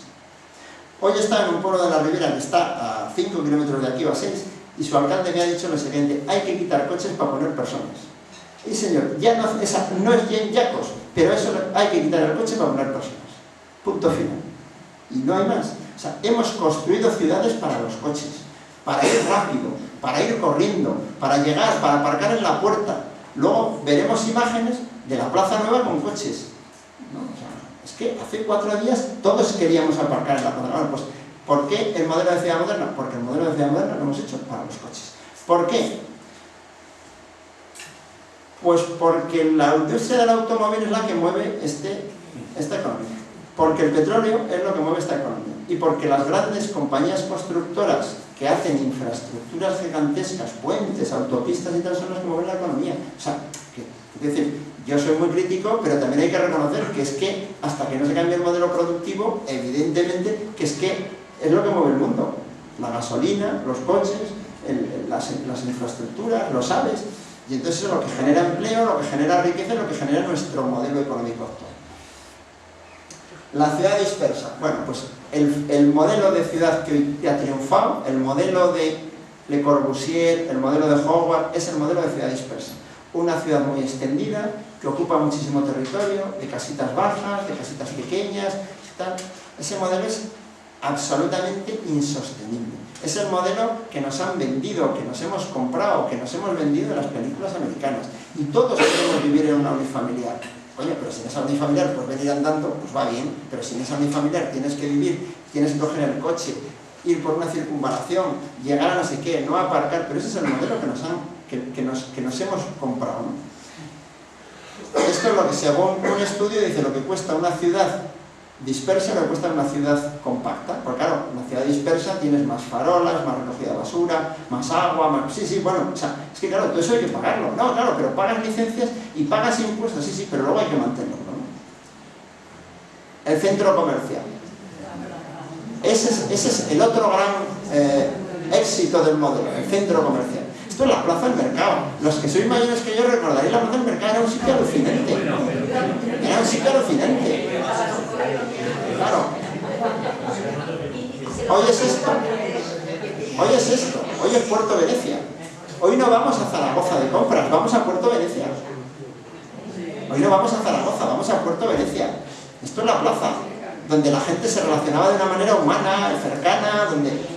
Hoy estaba en un pueblo de la Ribera que está a 5 kilómetros de aquí o a 6, y su alcalde me ha dicho lo siguiente: hay que quitar coches para poner personas. Y señor, ya no, esa no es Jane Jacobs, pero eso hay que quitar el coche para poner personas. Punto final. Y no hay más. O sea, hemos construido ciudades para los coches, para ir rápido, para ir corriendo, para llegar, para aparcar en la puerta. Luego veremos imágenes de la Plaza Nueva con coches, ¿no? O sea, es que hace 4 días todos queríamos aparcar en la Plaza Nueva. Pues, ¿por qué el modelo de ciudad moderna? Porque el modelo de ciudad moderna lo hemos hecho para los coches. ¿Por qué? Pues porque la industria del automóvil es la que mueve esta economía. Porque el petróleo es lo que mueve esta economía. Y porque las grandes compañías constructoras que hacen infraestructuras gigantescas, puentes, autopistas y tal, son las que mueven la economía. O sea, es decir, yo soy muy crítico, pero también hay que reconocer que es que hasta que no se cambie el modelo productivo, evidentemente que es lo que mueve el mundo. La gasolina, los coches, las infraestructuras, los aves. Y entonces eso es lo que genera empleo, lo que genera riqueza, lo que genera nuestro modelo económico actual. La ciudad dispersa. Bueno, pues el modelo de ciudad que hoy ha triunfado, el modelo de Le Corbusier, el modelo de Howard, es el modelo de ciudad dispersa. Una ciudad muy extendida, que ocupa muchísimo territorio, de casitas bajas, de casitas pequeñas, tal. Ese modelo es absolutamente insostenible. Es el modelo que nos han vendido, que nos hemos comprado, que nos hemos vendido en las películas americanas. Y todos queremos vivir en una unifamiliar. Oye, pero si en esa unifamiliar puedes venir andando, pues va bien. Pero si en esa unifamiliar tienes que vivir, tienes que coger el coche, ir por una circunvalación, llegar a no sé qué, no aparcar, pero ese es el modelo que nos hemos comprado, ¿no? Esto es lo que según un estudio dice lo que cuesta una ciudad dispersa, lo que cuesta una ciudad compacta. Porque claro, una ciudad dispersa tienes más farolas, más recogida de basura, más agua, más... Sí, bueno, o sea, es que claro, todo eso hay que pagarlo. No, claro, pero pagas licencias y pagas impuestos, sí, pero luego hay que mantenerlo, ¿no? El centro comercial. Ese es el otro gran éxito del modelo, el centro comercial. Esto es la plaza del mercado. Los que sois mayores que yo recordaréis, la plaza del mercado era un sitio alucinante. Era un sitio alucinante. Claro. Hoy es esto. Hoy es esto. Hoy es Puerto Venecia. Hoy no vamos a Zaragoza de compras, vamos a Puerto Venecia. Hoy no vamos a Zaragoza, vamos a Puerto Venecia. Esto es la plaza, donde la gente se relacionaba de una manera humana, cercana, donde...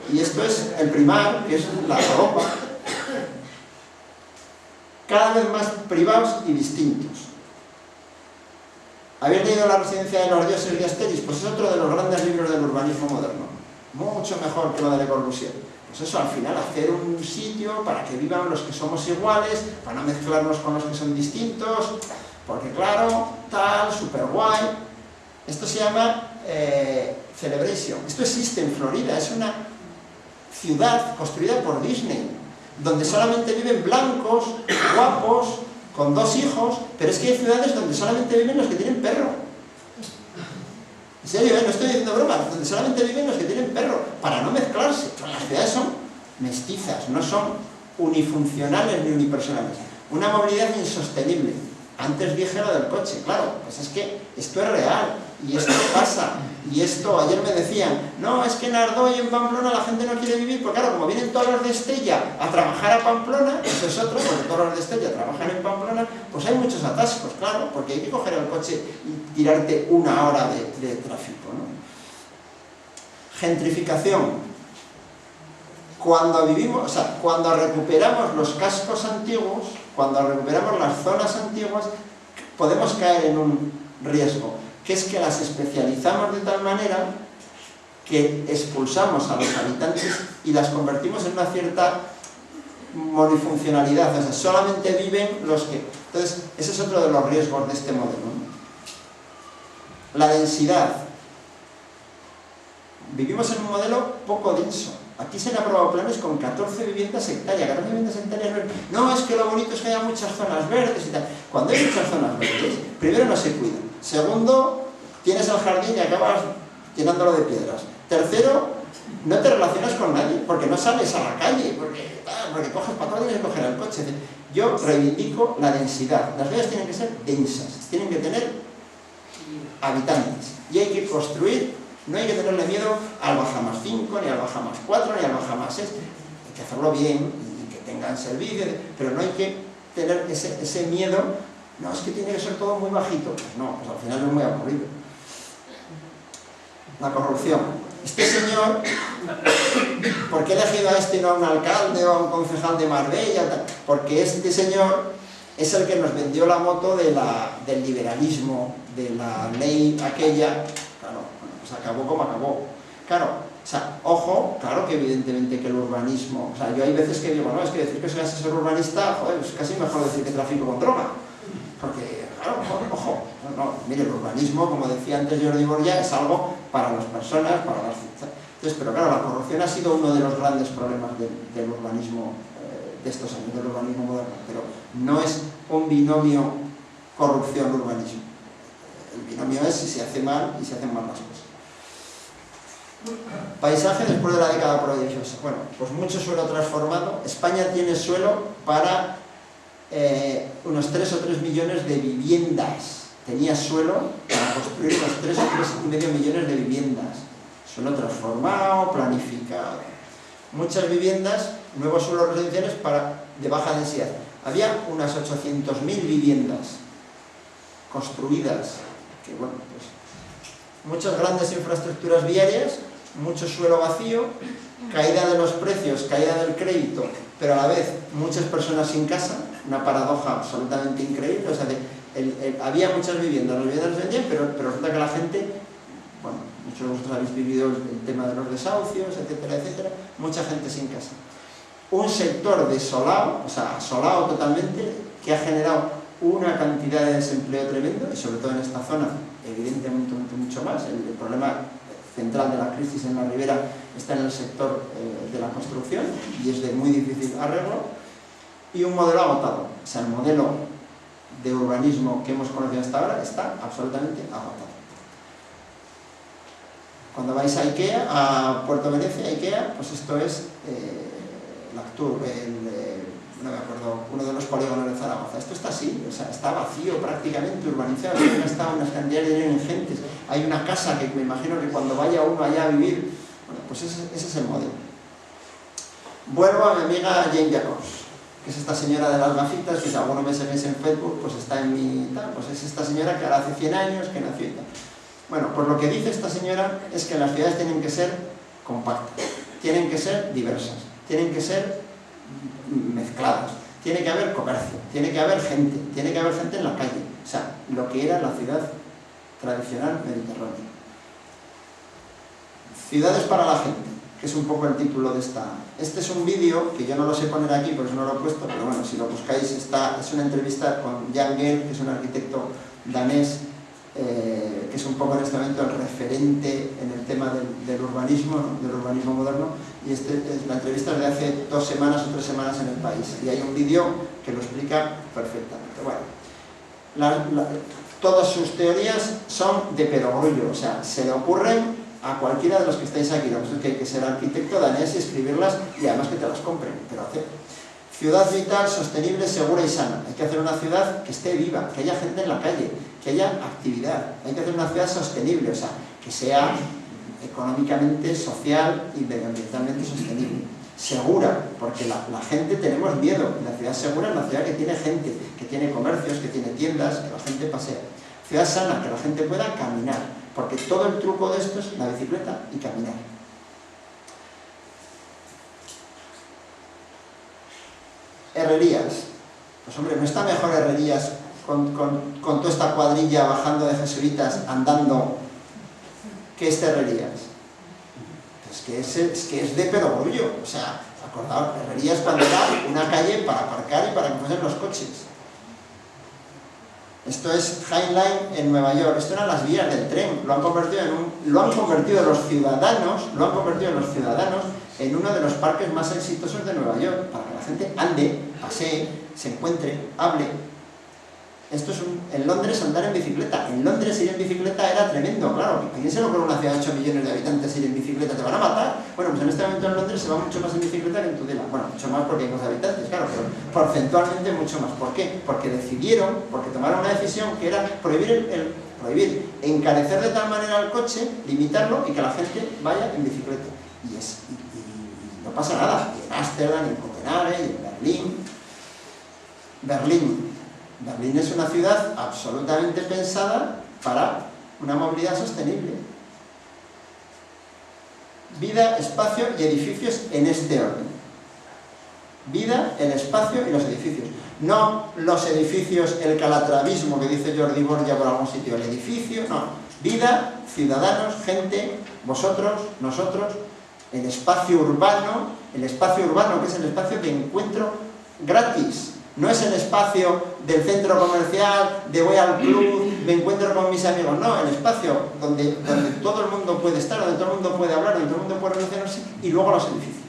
Y esto es el Primar, que es la Europa. Cada vez más privados y distintos. ¿Habéis leído La residencia de los dioses de Asteris? Pues es otro de los grandes libros del urbanismo moderno. Mucho mejor que lo de Le Corbusier. Pues eso, al final, hacer un sitio para que vivan los que somos iguales, para no mezclarnos con los que son distintos, porque claro, tal, súper guay. Esto se llama Celebration. Esto existe en Florida, es una ciudad construida por Disney, donde solamente viven blancos, guapos, con 2 hijos, pero es que hay ciudades donde solamente viven los que tienen perro. En serio, no estoy diciendo bromas, donde solamente viven los que tienen perro, para no mezclarse. Las ciudades son mestizas, no son unifuncionales ni unipersonales. Una movilidad insostenible. Antes dije lo del coche, claro, pues es que esto es real, y esto pasa, y esto, ayer me decían, no, es que en Ardoy, en Pamplona, la gente no quiere vivir, porque claro, como vienen todos los de Estella a trabajar a Pamplona, eso es otro, porque todos los de Estella trabajan en Pamplona, pues hay muchos atascos, claro, porque hay que coger el coche y tirarte 1 hora de tráfico, ¿no? Gentrificación. Cuando vivimos, o sea, cuando recuperamos los cascos antiguos, cuando recuperamos las zonas antiguas, podemos caer en un riesgo, que es que las especializamos de tal manera que expulsamos a los habitantes y las convertimos en una cierta monofuncionalidad, o sea, solamente viven los que... Entonces, ese es otro de los riesgos de este modelo, ¿no? La densidad. Vivimos en un modelo poco denso. Aquí se han aprobado planes con 14 viviendas hectáreas. 14 viviendas hectáreas no, es que lo bonito es que haya muchas zonas verdes y tal. Cuando hay muchas zonas verdes, primero no se cuidan. Segundo, tienes el jardín y acabas llenándolo de piedras. Tercero, no te relacionas con nadie, porque no sales a la calle, porque coges para todo, tienes que coger el coche. Yo reivindico la densidad. Las ciudades tienen que ser densas, tienen que tener habitantes. Y hay que construir. No hay que tenerle miedo al baja más 5, ni al baja más 4, ni al baja más 6. Hay que hacerlo bien y que tengan servicio, pero no hay que tener ese miedo. No, es que tiene que ser todo muy bajito. Pues no, pues al final es muy aburrido. La corrupción. Este señor, ¿por qué he elegido a este y no a un alcalde o a un concejal de Marbella? Porque este señor es el que nos vendió la moto del liberalismo, de la ley aquella. Claro, pues acabó como acabó. Claro, o sea, ojo, claro que evidentemente que el urbanismo, o sea, yo hay veces que digo, no, es que decir que soy asesor urbanista, joder, es casi mejor decir que trafico con droga. Porque, claro, ojo, no, mire, el urbanismo, como decía antes Jordi Borja, es algo para las personas, para las... Entonces, pero claro, la corrupción ha sido uno de los grandes problemas del urbanismo de estos años, del urbanismo moderno, pero no es un binomio corrupción-urbanismo. El binomio es si se hace mal y se hacen mal las cosas. Paisaje después de la década prodigiosa. Bueno, pues mucho suelo transformado. España tiene suelo para unos 3 o 3 millones de viviendas. Tenía suelo para construir unos 3 o 3,5 millones de viviendas. Suelo transformado, planificado. Muchas viviendas, nuevos suelos residenciales de baja densidad. Había unas 800.000 viviendas construidas, que bueno, pues muchas grandes infraestructuras viarias, mucho suelo vacío, caída de los precios, caída del crédito, pero a la vez muchas personas sin casa, una paradoja absolutamente increíble. O sea, había muchas viviendas, las viviendas se vendían, pero resulta que la gente, bueno, muchos de vosotros habéis vivido el tema de los desahucios, etcétera, etcétera, mucha gente sin casa. Un sector desolado, o sea, asolado totalmente, que ha generado una cantidad de desempleo tremendo, y sobre todo en esta zona, evidentemente mucho más. El problema central de la crisis en la ribera está en el sector de la construcción, y es de muy difícil arreglo, y un modelo agotado. O sea, el modelo de urbanismo que hemos conocido hasta ahora está absolutamente agotado. Cuando vais a IKEA, a Puerto Venecia, IKEA, pues esto es Lactur, no me acuerdo, uno de los polígonos de Zaragoza. Esto está así, o sea, está vacío prácticamente, urbanizado, ha estado unas cantidades de dinero ingentes. Hay una casa que me imagino que cuando vaya uno allá a vivir, bueno, pues ese es el modelo. Vuelvo a mi amiga Jane Jacobs, que es esta señora de las gafitas, que si alguno me seguís en Facebook, pues está en mi tal, pues es esta señora que ahora hace 100 años que nació y tal. Bueno, pues lo que dice esta señora es que las ciudades tienen que ser compactas, tienen que ser diversas, tienen que ser mezcladas, tiene que haber comercio, tiene que haber gente en la calle, o sea, lo que era la ciudad tradicional mediterránea. Ciudades para la gente, que es un poco el título de esta. Este es un vídeo que yo no lo sé poner aquí, por eso no lo he puesto, pero bueno, si lo buscáis, es una entrevista con Jan Gehl, que es un arquitecto danés, que es un poco en este momento el referente en el tema del urbanismo, ¿no? Del urbanismo moderno, y la entrevista es de hace 2 semanas o 3 semanas en El País, y hay un vídeo que lo explica perfectamente. Bueno, todas sus teorías son de perogrullo, o sea, se le ocurren a cualquiera de los que estáis aquí. Lo que pasa es que hay que ser arquitecto danés y escribirlas, y además que te las compren, pero hacer ciudad vital, sostenible, segura y sana. Hay que hacer una ciudad que esté viva, que haya gente en la calle, que haya actividad. Hay que hacer una ciudad sostenible, o sea, que sea económicamente, social y medioambientalmente sostenible. Segura, porque la gente tenemos miedo. La ciudad segura es la ciudad que tiene gente, que tiene comercios, que tiene tiendas, que la gente pasea. Ciudad sana, que la gente pueda caminar, porque todo el truco de esto es la bicicleta y caminar. Herrerías. Pues hombre, ¿no está mejor Herrerías con toda esta cuadrilla bajando de jesuitas andando que este Herrerías? Es que es de perogrullo. O sea, acordaos, Herrerías cuando era una calle para aparcar y para que fuesen los coches. Esto es High Line en Nueva York. Esto eran las vías del tren. Lo han convertido los ciudadanos en uno de los parques más exitosos de Nueva York, para que la gente ande, pasee, se encuentre, hable. Esto es en Londres andar en bicicleta. En Londres ir en bicicleta era tremendo, claro. ¿A quién se le ocurre una ciudad de 8 millones de habitantes ir en bicicleta? ¿Te van a matar? Bueno, pues en este momento en Londres se va mucho más en bicicleta que en Tudela. Bueno, mucho más porque hay más habitantes, claro, pero porcentualmente mucho más. ¿Por qué? Porque tomaron una decisión que era prohibir, encarecer de tal manera el coche, limitarlo y que la gente vaya en bicicleta. Y no pasa nada. Y en Ámsterdam, en Copenhague, y en Berlín. Berlín es una ciudad absolutamente pensada para una movilidad sostenible. Vida, espacio y edificios en este orden. Vida, el espacio y los edificios. No los edificios, el calatrabismo que dice Jordi Borja por algún sitio, el edificio, no. Vida, ciudadanos, gente, vosotros, nosotros, el espacio urbano que es el espacio de encuentro gratis. No es el espacio del centro comercial, de voy al club, me encuentro con mis amigos. No, el espacio donde todo el mundo puede estar, donde todo el mundo puede hablar, donde todo el mundo puede relacionarse, y luego los edificios.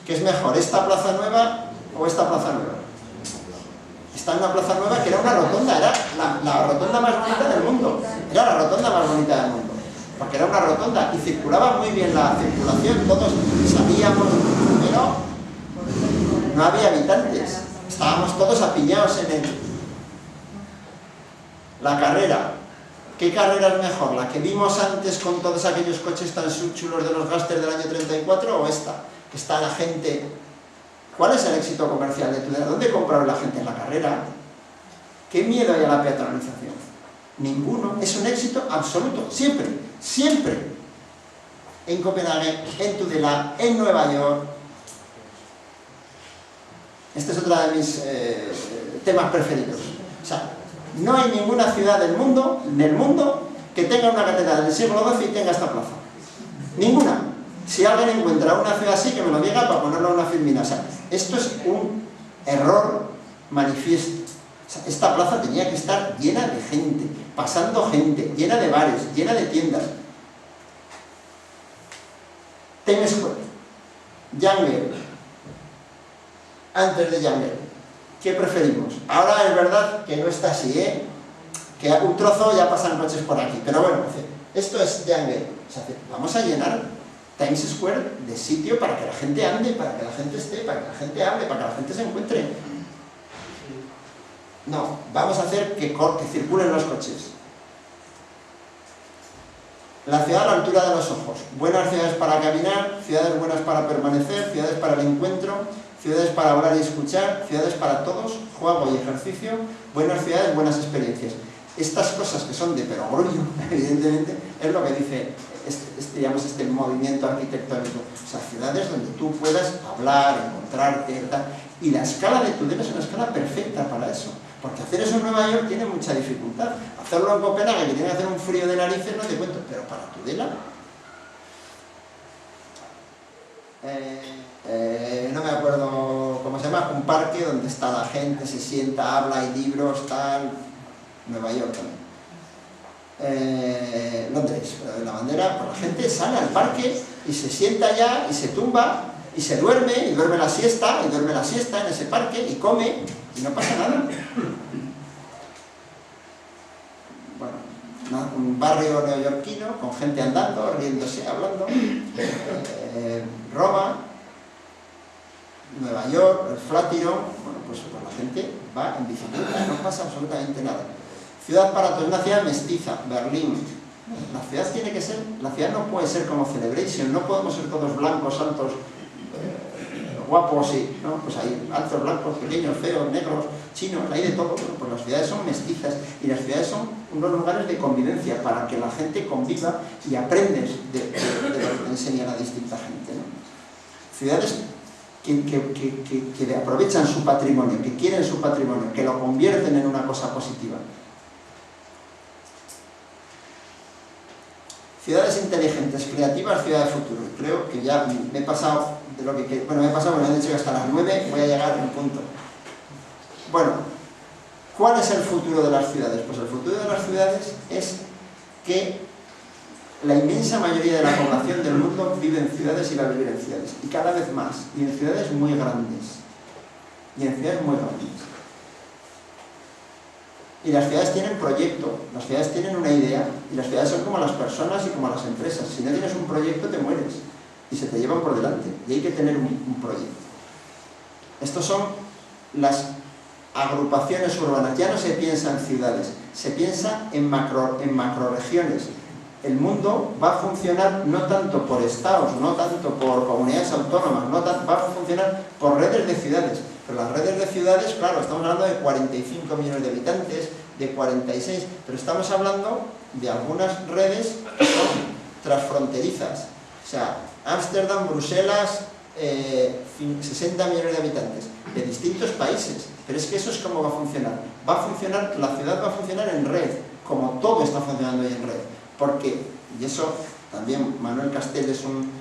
¿Qué es mejor, esta plaza nueva o esta plaza nueva? Está en una plaza nueva que era una rotonda, era la rotonda más bonita del mundo. Era la rotonda más bonita del mundo. Porque era una rotonda y circulaba muy bien la circulación, todos sabíamos, pero no había habitantes. Estábamos todos apiñados en la carrera. ¿Qué carrera es mejor? ¿La que vimos antes con todos aquellos coches tan chulos de los Gaster del año 34 o esta? Que está la gente... ¿Cuál es el éxito comercial de Tudela? ¿Dónde compraron la gente? En la carrera. ¿Qué miedo hay a la peatonalización? Ninguno. Es un éxito absoluto. Siempre, siempre. En Copenhague, en Tudela, en Nueva York. Este es otro de mis temas preferidos. O sea, no hay ninguna ciudad del mundo, que tenga una catedral del siglo XII y tenga esta plaza. Ninguna. Si alguien encuentra una ciudad así, que me lo diga para ponerlo en una filmina. O sea, esto es un error manifiesto. O sea, esta plaza tenía que estar llena de gente, pasando gente, llena de bares, llena de tiendas. Times Square, Jungle, antes de Jungle, ¿qué preferimos? Ahora es verdad que no está así, que un trozo ya pasan coches por aquí, pero bueno, esto es Jungle. O sea, vamos a llenar Times Square de sitio para que la gente ande, para que la gente esté, para que la gente hable, para que la gente se encuentre. No, vamos a hacer que circulen los coches. La ciudad a la altura de los ojos. Buenas ciudades para caminar, ciudades buenas para permanecer, ciudades para el encuentro, ciudades para hablar y escuchar, ciudades para todos, juego y ejercicio, buenas ciudades, buenas experiencias. Estas cosas que son de perogrullo, evidentemente, es lo que dice este movimiento arquitectónico. O sea, ciudades donde tú puedas hablar, encontrarte, tal. Y la escala de Tudela es una escala perfecta para eso. Porque hacer eso en Nueva York tiene mucha dificultad. Hacerlo en Copenhague, que tiene que hacer un frío de narices, no te cuento. Pero para Tudela... no me acuerdo cómo se llama, un parque donde está la gente, se sienta, habla, hay libros, tal... Nueva York también. Londres, pero en la bandera, pues la gente sale al parque y se sienta allá y se tumba y se duerme, y duerme la siesta en ese parque y come y no pasa nada. Bueno, un barrio neoyorquino con gente andando, riéndose, hablando. Roma, Nueva York, el Flatiron, bueno, pues la gente va en bicicleta, no pasa absolutamente nada. Ciudad para todos, una ciudad mestiza, Berlín. La ciudad no puede ser como Celebration, no podemos ser todos blancos, altos, guapos y, ¿no? Pues hay altos, blancos, pequeños, feos, negros, chinos, hay de todo. Pues las ciudades son mestizas y las ciudades son unos lugares de convivencia para que la gente conviva y aprendes de lo que te enseña la distinta gente, ¿no? Ciudades que aprovechan su patrimonio, que quieren su patrimonio, que lo convierten en una cosa positiva. Ciudades inteligentes, creativas, ciudad de futuro. Creo que ya me he pasado de lo que... Bueno, me he dicho que hasta las 9 voy a llegar a un punto. Bueno, ¿cuál es el futuro de las ciudades? Pues el futuro de las ciudades es que la inmensa mayoría de la población del mundo vive en ciudades y va a vivir en ciudades. Y cada vez más. Y en ciudades muy grandes. Y las ciudades tienen proyecto, las ciudades tienen una idea, y las ciudades son como las personas y como las empresas. Si no tienes un proyecto te mueres y se te llevan por delante, y hay que tener un proyecto. Estos son las agrupaciones urbanas. Ya no se piensa en ciudades, se piensa en macroregiones. El mundo va a funcionar no tanto por estados, no tanto por comunidades autónomas, va a funcionar por redes de ciudades. Pero las redes de ciudades, claro, estamos hablando de 45 millones de habitantes, de 46, pero estamos hablando de algunas redes que son transfronterizas. O sea, Ámsterdam, Bruselas, 60 millones de habitantes, de distintos países. Pero es que eso es cómo va a funcionar. La ciudad va a funcionar en red, como todo está funcionando hoy en red. Porque, y eso también Manuel Castell es un...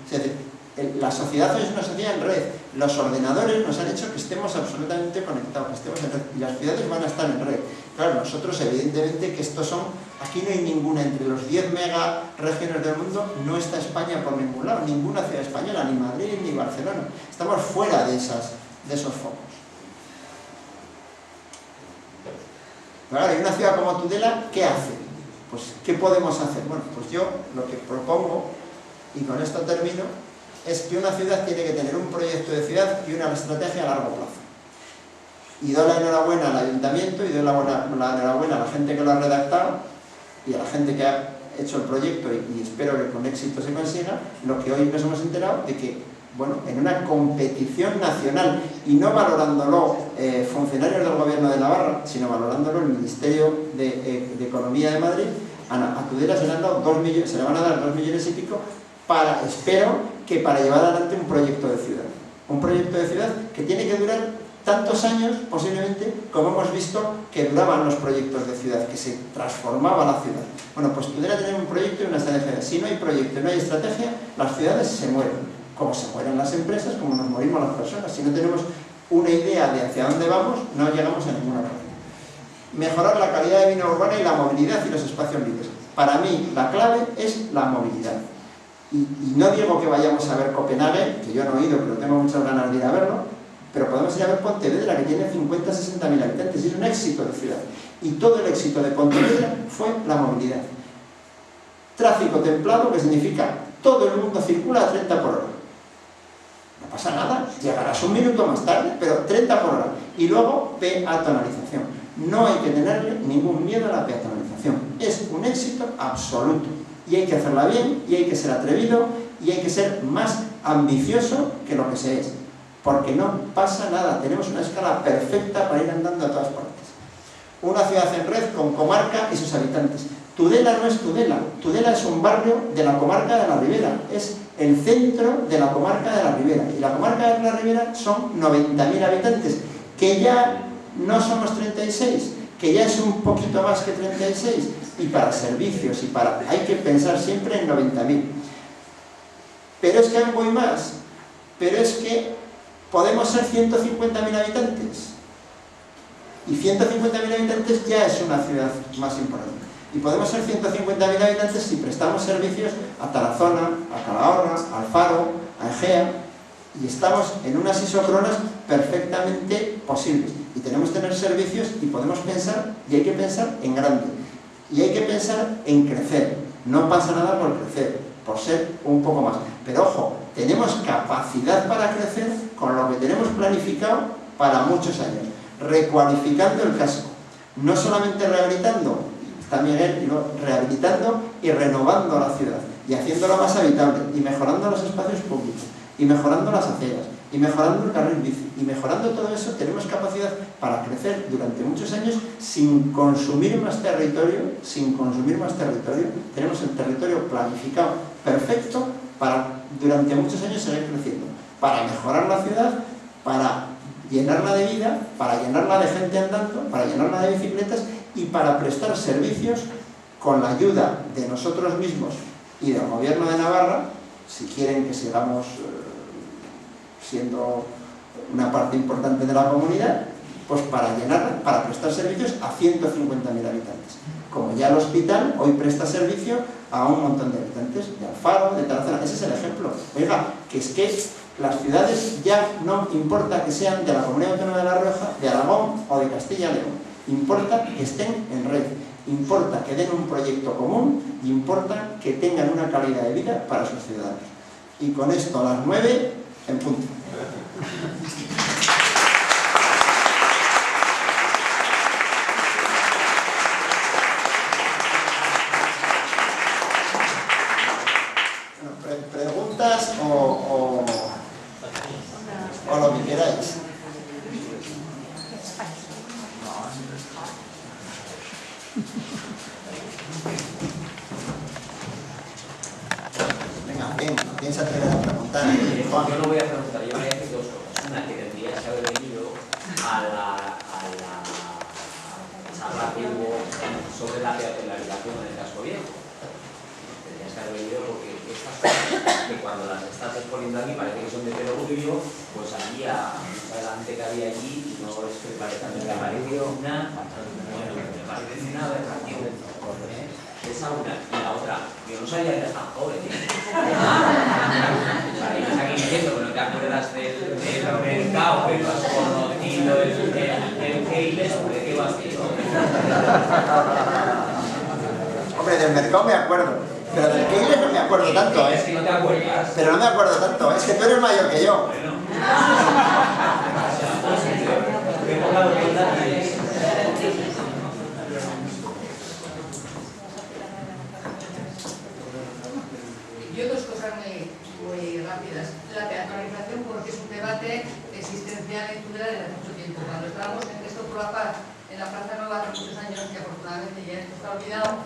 La sociedad hoy es una sociedad en red. Los ordenadores nos han hecho que estemos absolutamente conectados, que estemos en red, y las ciudades van a estar en red. Claro, nosotros evidentemente que estos son... Aquí no hay ninguna, entre los 10 megaregiones del mundo, no está España por ningún lado, ninguna ciudad española, ni Madrid ni Barcelona. Estamos fuera de esos focos. Pero claro, y una ciudad como Tudela, ¿qué hace? Pues, ¿qué podemos hacer? Bueno, pues yo lo que propongo, y con esto termino, es que una ciudad tiene que tener un proyecto de ciudad y una estrategia a largo plazo. Y doy la enhorabuena al ayuntamiento, y doy la enhorabuena a la gente que lo ha redactado, y a la gente que ha hecho el proyecto, y espero que con éxito se consiga, lo que hoy nos hemos enterado de que, bueno, en una competición nacional, y no valorándolo funcionarios del Gobierno de Navarra, sino valorándolo el Ministerio de Economía de Madrid, a Tudela se le van a dar 2 millones y pico espero que para llevar adelante un proyecto de ciudad. Un proyecto de ciudad que tiene que durar tantos años, posiblemente, como hemos visto que duraban los proyectos de ciudad, que se transformaba la ciudad. Bueno, pues Tudela tiene un proyecto y una estrategia. Si no hay proyecto y no hay estrategia, las ciudades se mueren. Como se mueren las empresas, como nos morimos las personas. Si no tenemos una idea de hacia dónde vamos, no llegamos a ninguna parte. Mejorar la calidad de vida urbana y la movilidad y los espacios libres. Para mí, la clave es la movilidad. Y no digo que vayamos a ver Copenhague, que yo no he ido, pero tengo muchas ganas de ir a verlo, pero podemos ir a ver Pontevedra, que tiene 50 o 60 mil habitantes, y es un éxito de ciudad. Y todo el éxito de Pontevedra fue la movilidad. Tráfico templado, que significa todo el mundo circula a 30 por hora. No pasa nada, llegarás un minuto más tarde, pero 30 por hora. Y luego peatonalización. No hay que tenerle ningún miedo a la peatonalización. Es un éxito absoluto. Y hay que hacerla bien, y hay que ser atrevido, y hay que ser más ambicioso que lo que se es. Porque no pasa nada, tenemos una escala perfecta para ir andando a todas partes. Una ciudad en red con comarca y sus habitantes. Tudela no es Tudela, Tudela es un barrio de la comarca de la Ribera, es el centro de la comarca de la Ribera. Y la comarca de la Ribera son 90.000 habitantes, que ya no somos 36, que ya es un poquito más que 36, y para servicios, hay que pensar siempre en 90.000. Pero es que aún voy más, pero es que podemos ser 150.000 habitantes, y 150.000 habitantes ya es una ciudad más importante. Y podemos ser 150.000 habitantes si prestamos servicios a Tarazona, a Calahorra, a Alfaro, a Egea, y estamos en unas isócronas perfectamente posibles. Y tenemos que tener servicios y podemos pensar, y hay que pensar en grande. Y hay que pensar en crecer. No pasa nada por crecer, por ser un poco más. Pero ojo, tenemos capacidad para crecer con lo que tenemos planificado para muchos años. Recualificando el casco. No solamente rehabilitando, también rehabilitando y renovando la ciudad. Y haciéndola más habitable. Y mejorando los espacios públicos. Y mejorando las aceras. Y mejorando el carril bici, y mejorando todo eso, tenemos capacidad para crecer durante muchos años sin consumir más territorio, tenemos el territorio planificado perfecto para durante muchos años seguir creciendo, para mejorar la ciudad, para llenarla de vida, para llenarla de gente andando, para llenarla de bicicletas y para prestar servicios con la ayuda de nosotros mismos y del Gobierno de Navarra, si quieren que sigamos siendo una parte importante de la comunidad, pues para llenarla, para prestar servicios a 150.000 habitantes. Como ya el hospital hoy presta servicio a un montón de habitantes, de Alfaro, de Tarazona. Ese es el ejemplo. Oiga, que es que las ciudades ya no importa que sean de la Comunidad Autónoma de La Rioja, de Aragón o de Castilla y León. Importa que estén en red, importa que den un proyecto común y importa que tengan una calidad de vida para sus ciudadanos. Y con esto a las 9 en punto. Preguntas o lo que queráis. Venga, bien, piensa que a preguntar. Yo no voy a preguntar, yo voy a decir dos cosas. Una, que tendrías que haber venido a la charla que hubo sobre la peatonalización en el casco viejo. Tendrías que haber venido porque estas cosas que cuando las estás exponiendo aquí parece que son de perogrullo, pues había mucho adelante que había allí, no es que parezca, me pareció una aberración. Esa una. Y la otra, yo no sabía que eras tan joven. Para ir aquí diciendo que no te acuerdas del mercado que lo has conocido lo del Keiles, ¿de qué vas, tío? Hombre, del mercado me acuerdo, pero del Keiles no me acuerdo tanto, Es que no te acuerdas. Pero no me acuerdo tanto, es que tú eres mayor que yo. Que ponga los detalles. Yo dos cosas muy rápidas. La peatonalización, porque es un debate existencial en Tudela desde hace mucho tiempo. Cuando estábamos en Esto por la Paz, en la Plaza Nueva, hace muchos años, que afortunadamente ya esto está olvidado,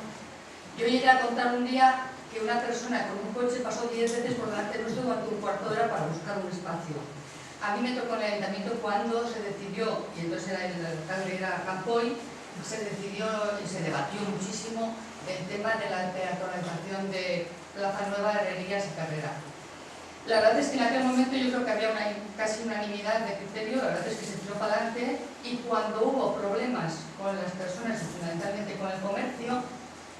yo llegué a contar un día que una persona con un coche pasó 10 veces por delante nuestro durante un cuarto de hora para buscar un espacio. A mí me tocó en el ayuntamiento cuando se decidió, y entonces el alcalde era Campoy, se decidió y se debatió muchísimo el tema de la peatonalización de Plaza Nueva, Herrerías y Carrera. La verdad es que en aquel momento yo creo que había casi unanimidad de criterio, la verdad es que se tiró para adelante, y cuando hubo problemas con las personas y fundamentalmente con el comercio,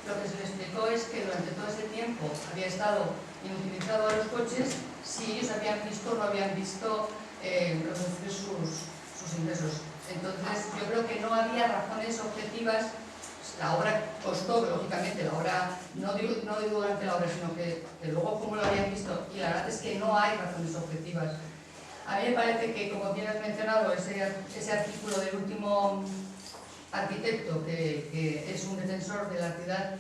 lo que se le explicó es que durante todo ese tiempo había estado inutilizado a los coches si ellos habían visto o no habían visto reducir sus ingresos. Entonces yo creo que no había razones objetivas. La obra costó, lógicamente, la obra, no digo durante la obra, sino que luego cómo lo habían visto, y la verdad es que no hay razones objetivas. A mí me parece que, como bien has mencionado, ese artículo del último arquitecto, que es un defensor de la ciudad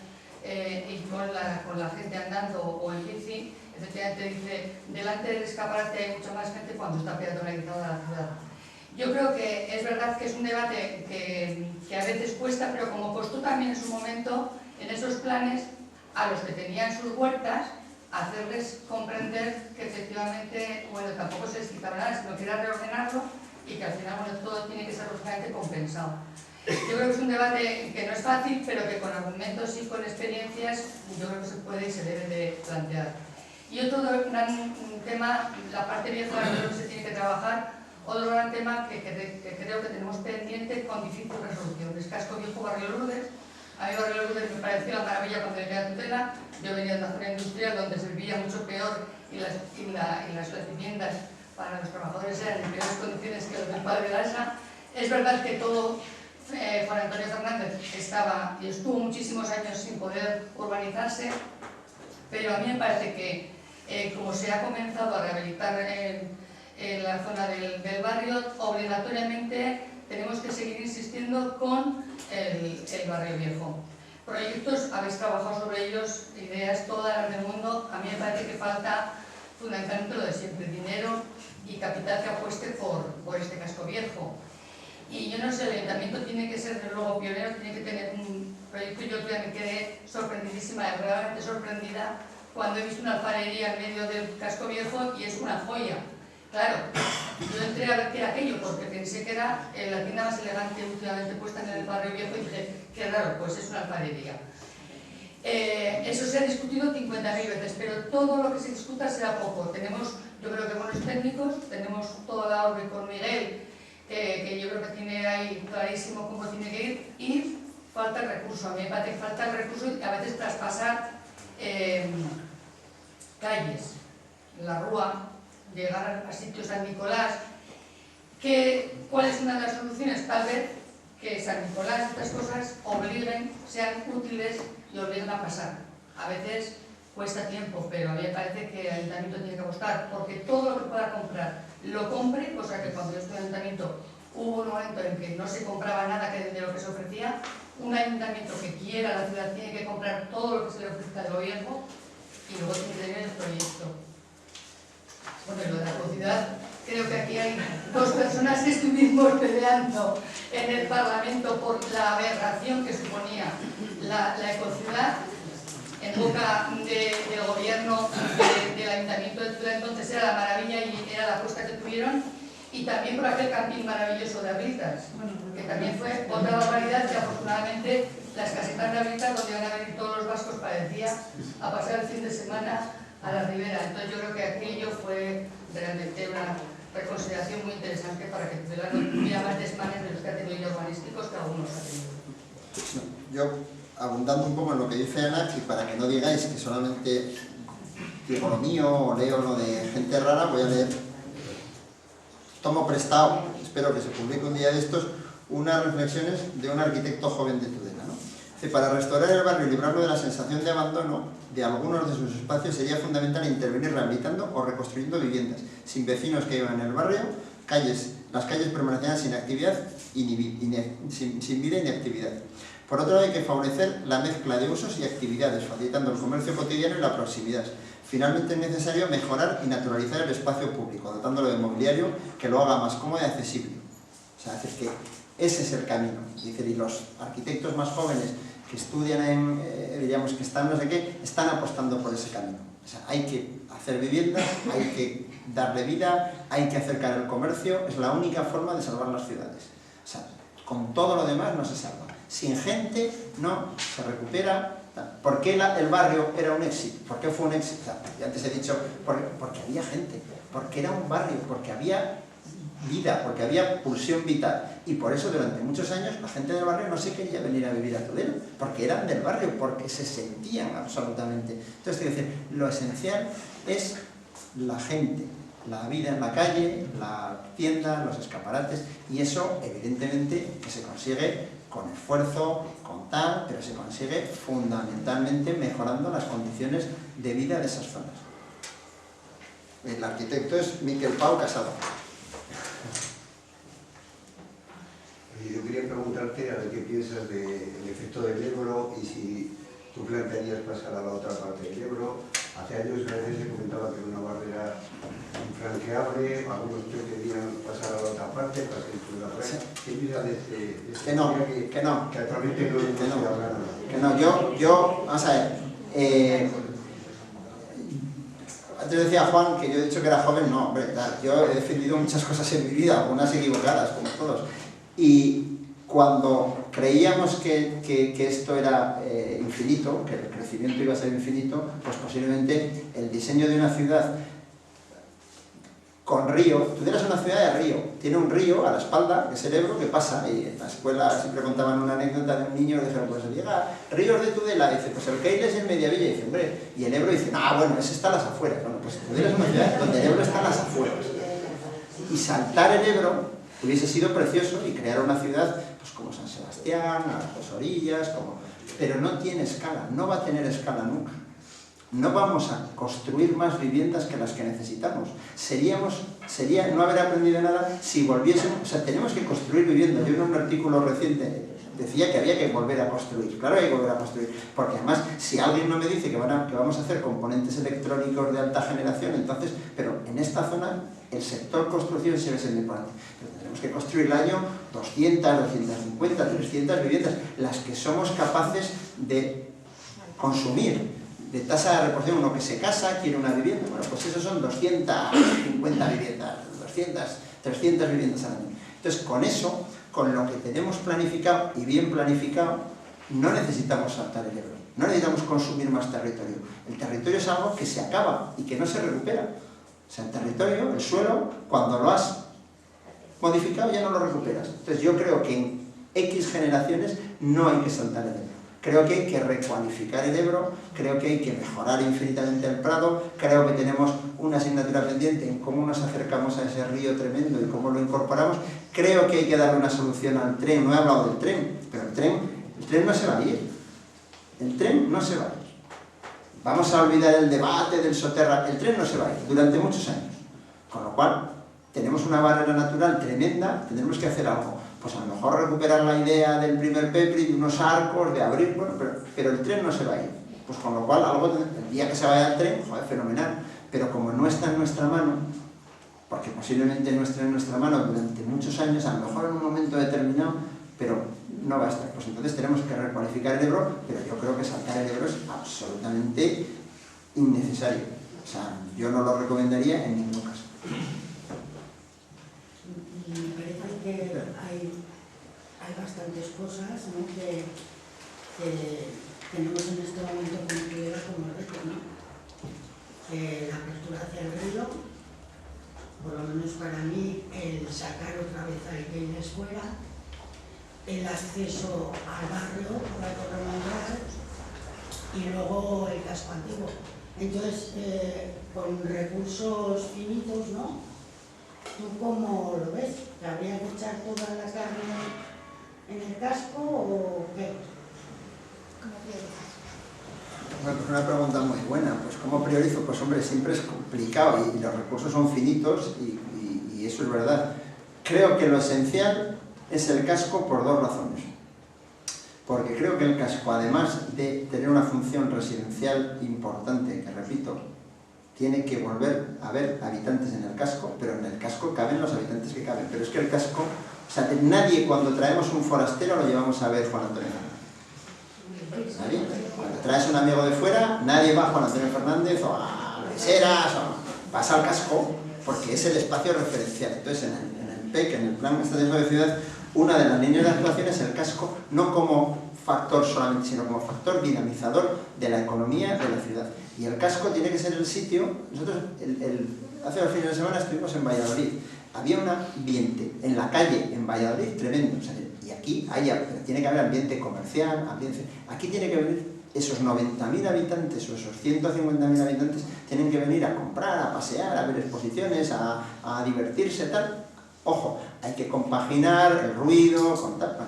y con la gente andando o en bici, efectivamente dice, delante del escaparate hay mucha más gente cuando está peatonalizada la ciudad. Yo creo que es verdad que es un debate que a veces cuesta, pero como costó también en su momento, en esos planes, a los que tenían sus huertas, hacerles comprender que efectivamente, bueno, tampoco se les quitaba nada, sino que era reordenarlo y que al final, bueno, todo tiene que ser lógicamente compensado. Yo creo que es un debate que no es fácil, pero que con argumentos y con experiencias yo creo que se puede y se debe de plantear. Y otro gran tema, la parte vieja, creo que se tiene que trabajar. Otro gran tema que creo que tenemos pendiente con difícil resolución es Casco Viejo, Barrio Lourdes. A mí Barrio Lourdes me pareció la maravilla cuando llegué a Tudela. Yo venía de una zona industrial donde se vivía mucho peor y las viviendas para los trabajadores eran en peores condiciones que los del padre Lasa. Es verdad que todo Juan Antonio Fernández estaba y estuvo muchísimos años sin poder urbanizarse, pero a mí me parece que como se ha comenzado a rehabilitar en la zona del barrio, obligatoriamente tenemos que seguir insistiendo con el barrio viejo. Proyectos, habéis trabajado sobre ellos, ideas todas las del mundo. A mí me parece que falta fundamentalmente lo de siempre, dinero y capital que apueste por este casco viejo. Y yo no sé, el ayuntamiento tiene que ser, desde luego, pionero, tiene que tener un proyecto. Yo me quedé sorprendidísima, realmente sorprendida, cuando he visto una alfarería en medio del casco viejo y es una joya. Claro, yo entré a ver qué era aquello porque pensé que era la tienda más elegante últimamente puesta en el barrio viejo y dije, qué raro, pues es una alfarería. Eso se ha discutido 50.000 veces, pero todo lo que se discuta será poco. Tenemos, yo creo que buenos técnicos, tenemos toda la orden con Miguel, que yo creo que tiene ahí clarísimo cómo tiene que ir, y falta el recurso. A mí me parece que falta el recurso y a veces traspasar calles, la Rúa, llegar a sitios San Nicolás. ¿Cuál es una de las soluciones? Tal vez que San Nicolás, estas cosas, obliguen, sean útiles y obliguen a pasar. A veces cuesta tiempo, pero a mí me parece que el ayuntamiento tiene que apostar porque todo lo que pueda comprar lo compre, cosa que cuando yo estuve en el ayuntamiento hubo un momento en que no se compraba nada de lo que se ofrecía. Un ayuntamiento que quiera la ciudad tiene que comprar todo lo que se le ofrezca al gobierno y luego tiene que tener el proyecto. Bueno, y lo de la ecociudad, creo que aquí hay dos personas que estuvimos peleando en el Parlamento por la aberración que suponía la ecociudad en boca del gobierno del Ayuntamiento de Tudela. Entonces era la maravilla y era la apuesta que tuvieron, y también por aquel camping maravilloso de Abritas, que también fue otra barbaridad, que afortunadamente las casetas de Abritas, donde iban a venir todos los vascos, parecía a pasar el fin de semana a la ribera. Entonces yo creo que aquello fue realmente una reconsideración muy interesante para que Tudela no tuviera más desmanes de los que ha tenido ya urbanísticos, que algunos ha tenido. Yo, abundando un poco en lo que dice Ana, y para que no digáis que solamente digo lo mío o leo lo de gente rara, voy a leer tomo prestado, espero que se publique un día de estos, unas reflexiones de un arquitecto joven de Tudela, ¿no? Dice, para restaurar el barrio y librarlo de la sensación de abandono de algunos de sus espacios sería fundamental intervenir rehabilitando o reconstruyendo viviendas. Sin vecinos que vivan en el barrio, las calles permanecerán sin actividad, sin vida y inactividad. Por otro lado, hay que favorecer la mezcla de usos y actividades, facilitando el comercio cotidiano y la proximidad. Finalmente, es necesario mejorar y naturalizar el espacio público, dotándolo de mobiliario que lo haga más cómodo y accesible. O sea, es que ese es el camino. Y los arquitectos más jóvenes que estudian diríamos que están no sé qué, están apostando por ese camino. O sea, hay que hacer viviendas, hay que darle vida, hay que acercar el comercio, es la única forma de salvar las ciudades. O sea, con todo lo demás no se salva. Sin gente no se recupera. ¿Por qué el barrio era un éxito? ¿Por qué fue un éxito? O sea, ya antes he dicho, porque había gente, porque era un barrio, porque había vida, porque había pulsión vital. Y por eso durante muchos años la gente del barrio no se quería venir a vivir a Tudela, porque eran del barrio, porque se sentían absolutamente. Entonces, quiero decir, lo esencial es la gente, la vida en la calle, la tienda, los escaparates, y eso evidentemente que se consigue con esfuerzo, con tal, pero se consigue fundamentalmente mejorando las condiciones de vida de esas zonas. El arquitecto es Miquel Pau Casado. Yo quería preguntarte a ver qué piensas del efecto del Ebro y si tú plantearías pasar a la otra parte del Ebro. Hace años a veces se comentaba que era una barrera infranqueable, algunos pretendían pasar a la otra parte, pasar por la red. ¿Qué piensas de este Que no, que actualmente no se habla nada? Que no, yo, vamos a ver, antes decía Juan que yo he dicho que era joven, no, hombre, yo he defendido muchas cosas en mi vida, algunas equivocadas, como todos, y cuando creíamos que esto era infinito, que el crecimiento iba a ser infinito, pues posiblemente el diseño de una ciudad con río, Tudela es una ciudad de río, tiene un río a la espalda, que es el Ebro, que pasa, y en la escuela siempre contaban una anécdota de un niño, le dijeron, pues llega ríos de Tudela, dice, pues el Keil es en Mediavilla, y dice, hombre, y el Ebro dice, bueno, ese está a las afueras, bueno, pues Tudela es una ciudad donde el Ebro está a las afueras, y saltar el Ebro hubiese sido precioso y crear una ciudad, pues como San Sebastián, a las dos orillas, pero no tiene escala, no va a tener escala nunca. No vamos a construir más viviendas que las que necesitamos. Sería no haber aprendido nada si volviésemos... O sea, tenemos que construir viviendas. Yo en un artículo reciente decía que había que volver a construir. Claro que hay que volver a construir. Porque además, si alguien no me dice que vamos a hacer componentes electrónicos de alta generación, entonces... Pero en esta zona, el sector construcción sigue siendo importante. Pero tenemos que construir el año 200, 250, 300 viviendas. Las que somos capaces de consumir. De tasa de reposición, uno que se casa, quiere una vivienda, bueno, pues eso son 250 viviendas, 200, 300 viviendas al año. Entonces, con eso, con lo que tenemos planificado y bien planificado, no necesitamos saltar el Ebro, no necesitamos consumir más territorio. El territorio es algo que se acaba y que no se recupera. O sea, el territorio, el suelo, cuando lo has modificado ya no lo recuperas. Entonces, yo creo que en X generaciones no hay que saltar el Ebro. Creo que hay que recualificar el Ebro, creo que hay que mejorar infinitamente el Prado, creo que tenemos una asignatura pendiente en cómo nos acercamos a ese río tremendo y cómo lo incorporamos. Creo que hay que darle una solución al tren, no he hablado del tren, pero el tren no se va a ir. El tren no se va a ir. Vamos a olvidar el debate del soterra, el tren no se va a ir durante muchos años. Con lo cual, tenemos una barrera natural tremenda, tendremos que hacer algo. Pues a lo mejor recuperar la idea del primer Pepri, de unos arcos, de abrir, bueno, pero el tren no se va a ir. Pues con lo cual, el día que se vaya el tren, joder, fenomenal. Pero como no está en nuestra mano, porque posiblemente no esté en nuestra mano durante muchos años, a lo mejor en un momento determinado, pero no va a estar. Pues entonces tenemos que recualificar el Ebro, pero yo creo que saltar el Ebro es absolutamente innecesario. O sea, yo no lo recomendaría en ningún caso. Me parece que hay bastantes cosas, ¿no?, que tenemos en este momento cumplidas como reto, ¿no? La apertura hacia el río, por lo menos para mí, el sacar otra vez al que hay fuera, el acceso al barrio por la Torre Mandral y luego el casco antiguo. Entonces, con recursos finitos, ¿no?, ¿Tú cómo lo ves? ¿Que habría que echar toda la carne en el casco o qué? Bueno, pues una pregunta muy buena. Pues ¿cómo priorizo? Pues hombre, siempre es complicado y los recursos son finitos y eso es verdad. Creo que lo esencial es el casco por dos razones. Porque creo que el casco, además de tener una función residencial importante, que repito, tiene que volver a haber habitantes en el casco, pero en el casco caben los habitantes que caben. Pero es que el casco, o sea, nadie cuando traemos un forastero lo llevamos a ver Juan Antonio Fernández. ¿Nadie? Cuando traes un amigo de fuera, nadie va a Juan Antonio Fernández o a Leseras, o vas al casco, porque es el espacio referencial. Entonces, en el PEC, en el Plan Estratégico de Ciudad, una de las líneas de actuación es el casco, no como factor solamente, sino como factor dinamizador de la economía de la ciudad. Y el casco tiene que ser el sitio. Nosotros hace 2 fines de semana estuvimos en Valladolid. Había un ambiente en la calle en Valladolid tremendo. O sea, y aquí tiene que haber ambiente comercial, aquí tiene que venir esos 90.000 habitantes o esos 150.000 habitantes, tienen que venir a comprar, a pasear, a ver exposiciones, a divertirse, tal. Ojo, hay que compaginar el ruido con tal,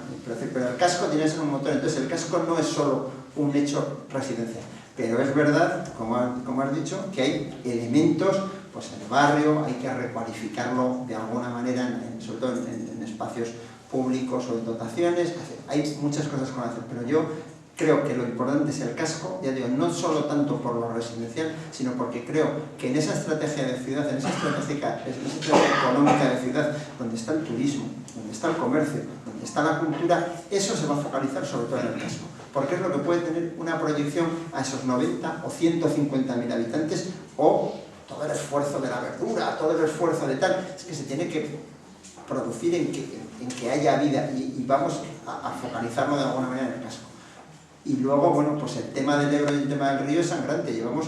pero el casco tiene que ser un motor. Entonces el casco no es solo un hecho residencial. Pero es verdad, como has dicho, que hay elementos pues en el barrio, hay que recualificarlo de alguna manera, sobre todo en espacios públicos o en dotaciones. Hay muchas cosas que hacer, pero yo creo que lo importante es el casco, ya digo, no solo tanto por lo residencial, sino porque creo que en esa estrategia de ciudad, en esa estrategia económica de ciudad, donde está el turismo, donde está el comercio, donde está la cultura, eso se va a focalizar sobre todo en el casco. Porque es lo que puede tener una proyección a esos 90 o 150.000 habitantes, o todo el esfuerzo de la verdura, todo el esfuerzo de tal, es que se tiene que producir en que haya vida y vamos a focalizarlo de alguna manera en el casco. Y luego, bueno, pues el tema del Ebro y el tema del río es sangrante. Llevamos,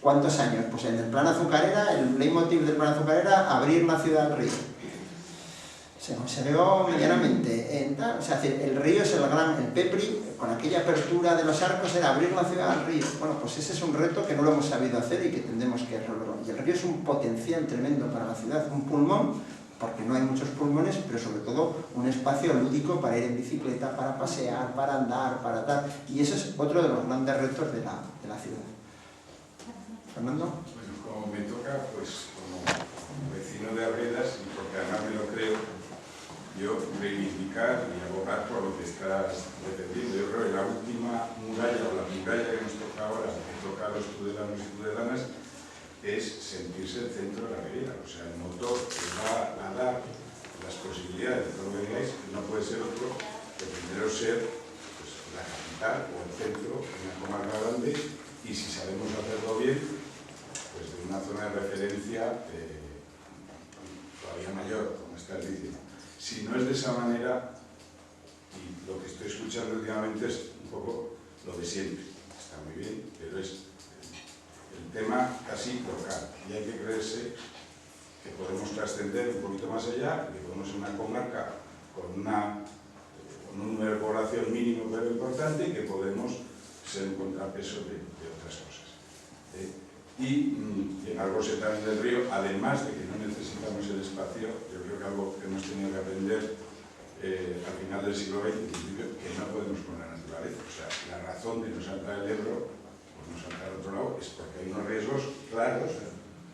¿cuántos años? Pues en el plan azucarera, el leitmotiv del plan azucarera, abrir la ciudad al río. Se conservó medianamente. O sea, el río es el Pepri, con aquella apertura de los arcos, era abrir la ciudad al río. Bueno, pues ese es un reto que no lo hemos sabido hacer y que tendremos que resolverlo. Y el río es un potencial tremendo para la ciudad, un pulmón, porque no hay muchos pulmones, pero sobre todo un espacio lúdico para ir en bicicleta, para pasear, para andar, para tal. Y eso es otro de los grandes retos de la ciudad. ¿Fernando? Bueno, como me toca, pues como vecino de Arbedas, y porque además me lo creo, yo reivindicar y abogar por lo que estás defendiendo. Yo creo que la última muralla, o la muralla que nos toca ahora, que toca a los tudelanos y tudelanas, es sentirse el centro de la Riviera. O sea, el motor que va a dar las posibilidades de todo lo que digáis no puede ser otro que primero ser pues, la capital o el centro de una comarca grande, y si sabemos hacerlo bien, pues de una zona de referencia todavía mayor, como estás diciendo. Si no es de esa manera, y lo que estoy escuchando últimamente es un poco lo de siempre, está muy bien, pero es el tema casi local, y hay que creerse que podemos trascender un poquito más allá, que podemos ser una comarca con un número de población mínimo pero importante, y que podemos ser un contrapeso de otras cosas. Y en algo se también del río, además de que no necesitamos el espacio, yo creo que algo que hemos tenido que aprender al final del siglo XX, que no podemos con la naturaleza. O sea, la razón de no saltar el Ebro, no saltar al otro lado, es porque hay unos riesgos claros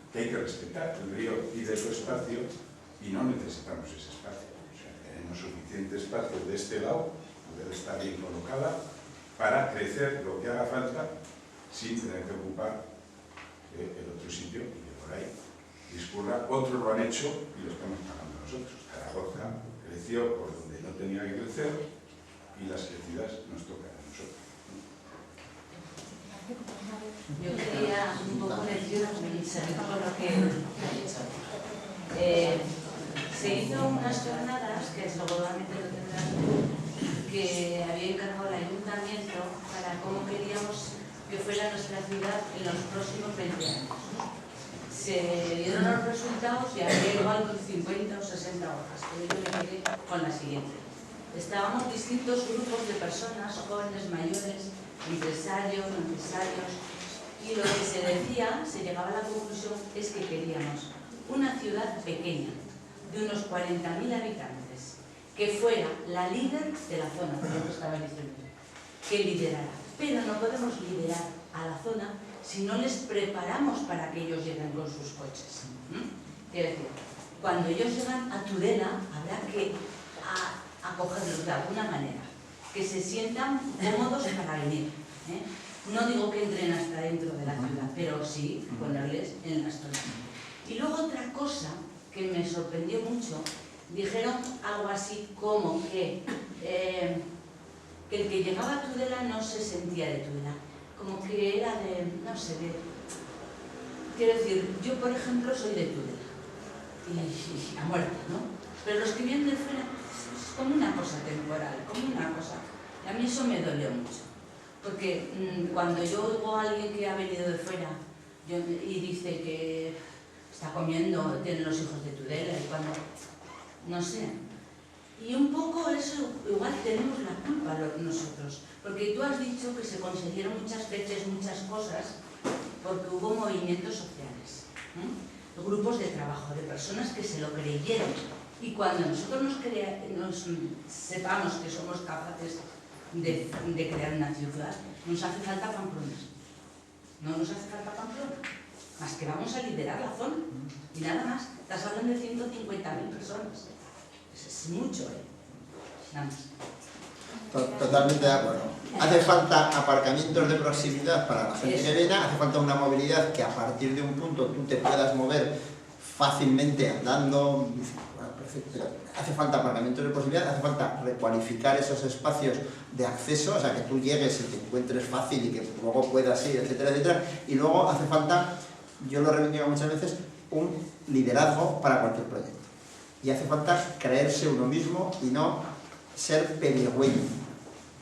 que hay que respetar. El río pide su espacio y no necesitamos ese espacio. O sea, tenemos suficiente espacio de este lado, debe estar bien colocada, para crecer lo que haga falta sin tener que ocupar el otro sitio, y que por ahí discurra. Otros lo han hecho y lo estamos pagando nosotros. Zaragoza creció por donde no tenía que crecer y las crecidas nos tocan a nosotros. Yo quería un poco decir con lo que ha dicho. Se hizo unas jornadas, que seguramente lo tendrás tú, que había encargado el ayuntamiento para cómo queríamos que fuera nuestra ciudad en los próximos 20 años. Se dieron los resultados y había igual con 50 o 60 hojas, pero yo me quedé con la siguiente. Estábamos distintos grupos de personas, jóvenes, mayores, empresarios, no empresarios, y lo que se decía, se llegaba a la conclusión, es que queríamos una ciudad pequeña, de unos 40.000 habitantes, que fuera la líder de la zona, como estaba diciendo, que liderara. Pero no podemos liderar a la zona si no les preparamos para que ellos lleguen con sus coches. Quiero decir, cuando ellos llegan a Tudela, habrá que acogerlos de alguna manera, que se sientan cómodos para venir. No digo que entren hasta dentro de la ciudad, pero sí ponerles en las zonas. Y luego otra cosa que me sorprendió mucho, dijeron algo así como que el que llegaba a Tudela no se sentía de Tudela, como que era de, no sé, quiero decir, yo por ejemplo soy de Tudela, y a muerte, ¿no? Pero los que vienen de fuera es como una cosa temporal, como una cosa, y a mí eso me dolió mucho, porque cuando yo oigo a alguien que ha venido de fuera y dice que está comiendo, tiene los hijos de Tudela, y cuando, no sé, y un poco eso, igual tenemos la culpa nosotros, porque tú has dicho que se consiguieron muchas veces muchas cosas porque hubo movimientos sociales, grupos de trabajo, de personas que se lo creyeron, y cuando nosotros nos sepamos que somos capaces de crear una ciudad, nos hace falta Pamplona, no nos hace falta Pamplona, más que vamos a liderar la zona, y nada más, estás hablando de 150.000 personas. Es mucho, nada más. Totalmente de acuerdo. Hace falta aparcamientos de proximidad para la gente que viene, hace falta una movilidad que a partir de un punto tú te puedas mover fácilmente andando, bueno, perfecto, pero hace falta aparcamientos de proximidad, hace falta recualificar esos espacios de acceso, o sea, que tú llegues y te encuentres fácil y que luego puedas ir, etcétera, etcétera, y luego hace falta, yo lo reivindico muchas veces, un liderazgo para cualquier proyecto. Y hace falta creerse uno mismo y no ser pedigüeño.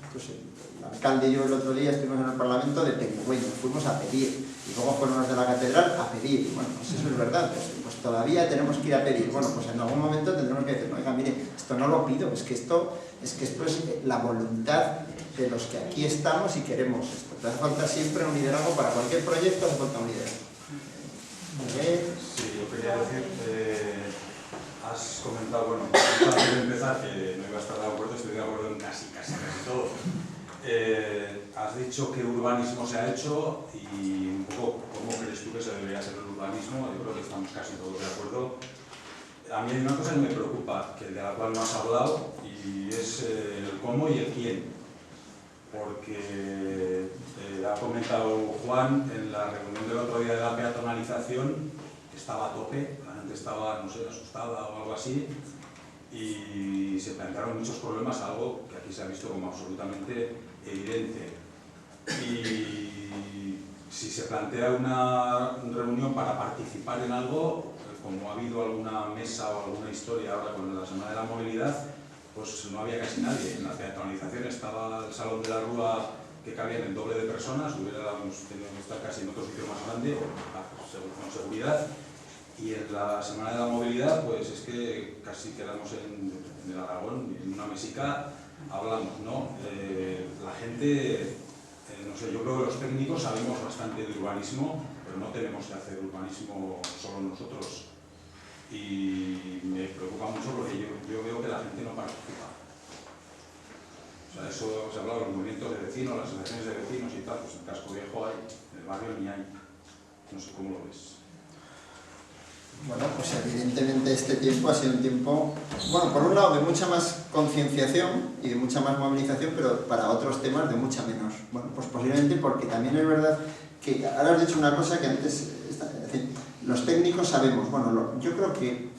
Entonces, el alcalde y yo el otro día estuvimos en el Parlamento de pedigüeño, fuimos a pedir, y luego fueron los de la catedral a pedir. Bueno, pues eso es verdad, pues todavía tenemos que ir a pedir. Bueno, pues en algún momento tendremos que decir, oiga, mire, esto no lo pido, es que esto es la voluntad de los que aquí estamos y queremos esto. Pero hace falta siempre un liderazgo para cualquier proyecto, hace falta un liderazgo. Sí, yo quería decir, has comentado, bueno, antes de empezar, que no iba a estar de acuerdo, estoy de acuerdo en casi todo. Has dicho que urbanismo se ha hecho y un poco cómo crees tú que se debería hacer el urbanismo. Yo creo que estamos casi todos de acuerdo. A mí hay una cosa que me preocupa, que de la cual no has hablado, y es el cómo y el quién. Porque ha comentado Juan en la reunión del otro día de la peatonalización, que estaba a tope, la gente estaba, no sé, asustada o algo así, y se plantearon muchos problemas, algo que aquí se ha visto como absolutamente evidente. Y si se plantea una reunión para participar en algo, como ha habido alguna mesa o alguna historia ahora con la Semana de la Movilidad, pues no había casi nadie. En la peatonalización estaba el Salón de la Rúa, que cabían el doble de personas, hubiéramos tenido que estar casi en otro sitio más grande, con seguridad. Y en la Semana de la Movilidad, pues es que casi quedamos en el Aragón, en una mesica, hablamos, ¿no? La gente, no sé, yo creo que los técnicos sabemos bastante de urbanismo, pero no tenemos que hacer urbanismo solo nosotros. Y me preocupa mucho porque yo veo que la gente no participa. O sea, eso se ha hablado de los movimientos de vecinos, las asociaciones de vecinos y tal, pues en Casco Viejo hay, en el barrio ni hay. No sé cómo lo ves. Bueno, pues evidentemente este tiempo ha sido un tiempo, bueno, por un lado de mucha más concienciación y de mucha más movilización, pero para otros temas de mucha menos. Bueno, pues posiblemente porque también es verdad que, ahora has dicho una cosa que antes, es decir, los técnicos sabemos, bueno, yo creo que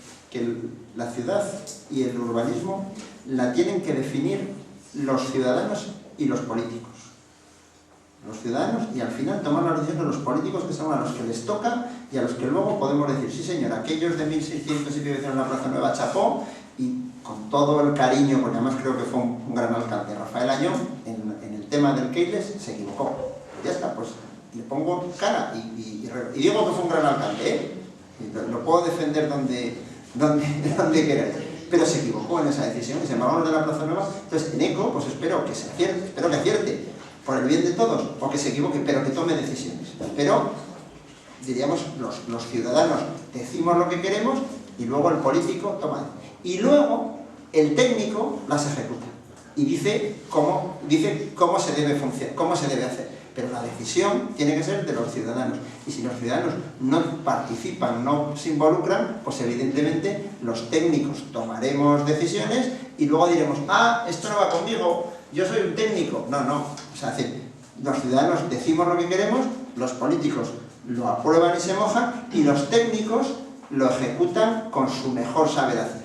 la ciudad y el urbanismo la tienen que definir los ciudadanos y los políticos. Los ciudadanos, y al final tomar las decisiones de los políticos, que son a los que les toca y a los que luego podemos decir, sí señor, aquellos de 1600 y pico en la Plaza Nueva chapó, y con todo el cariño, porque además creo que fue un gran alcalde, Rafael Añón, en el tema del Keiles se equivocó. Ya está, pues le pongo cara y digo que fue un gran alcalde, ¿eh? Lo puedo defender donde queráis, pero se equivocó en esa decisión y se llamaban de la Plaza Nueva. Entonces en ECO, pues espero que se acierte, espero que acierte por el bien de todos, o que se equivoque, pero que tome decisiones. Pero diríamos, los ciudadanos decimos lo que queremos y luego el político toma. Y luego el técnico las ejecuta y dice cómo se debe funcionar, cómo se debe hacer. Pero la decisión tiene que ser de los ciudadanos. Y si los ciudadanos no participan, no se involucran, pues evidentemente los técnicos tomaremos decisiones y luego diremos, ah, esto no va conmigo, yo soy un técnico. No, no. O sea, los ciudadanos decimos lo que queremos, los políticos lo aprueban y se mojan, y los técnicos lo ejecutan con su mejor saber hacer.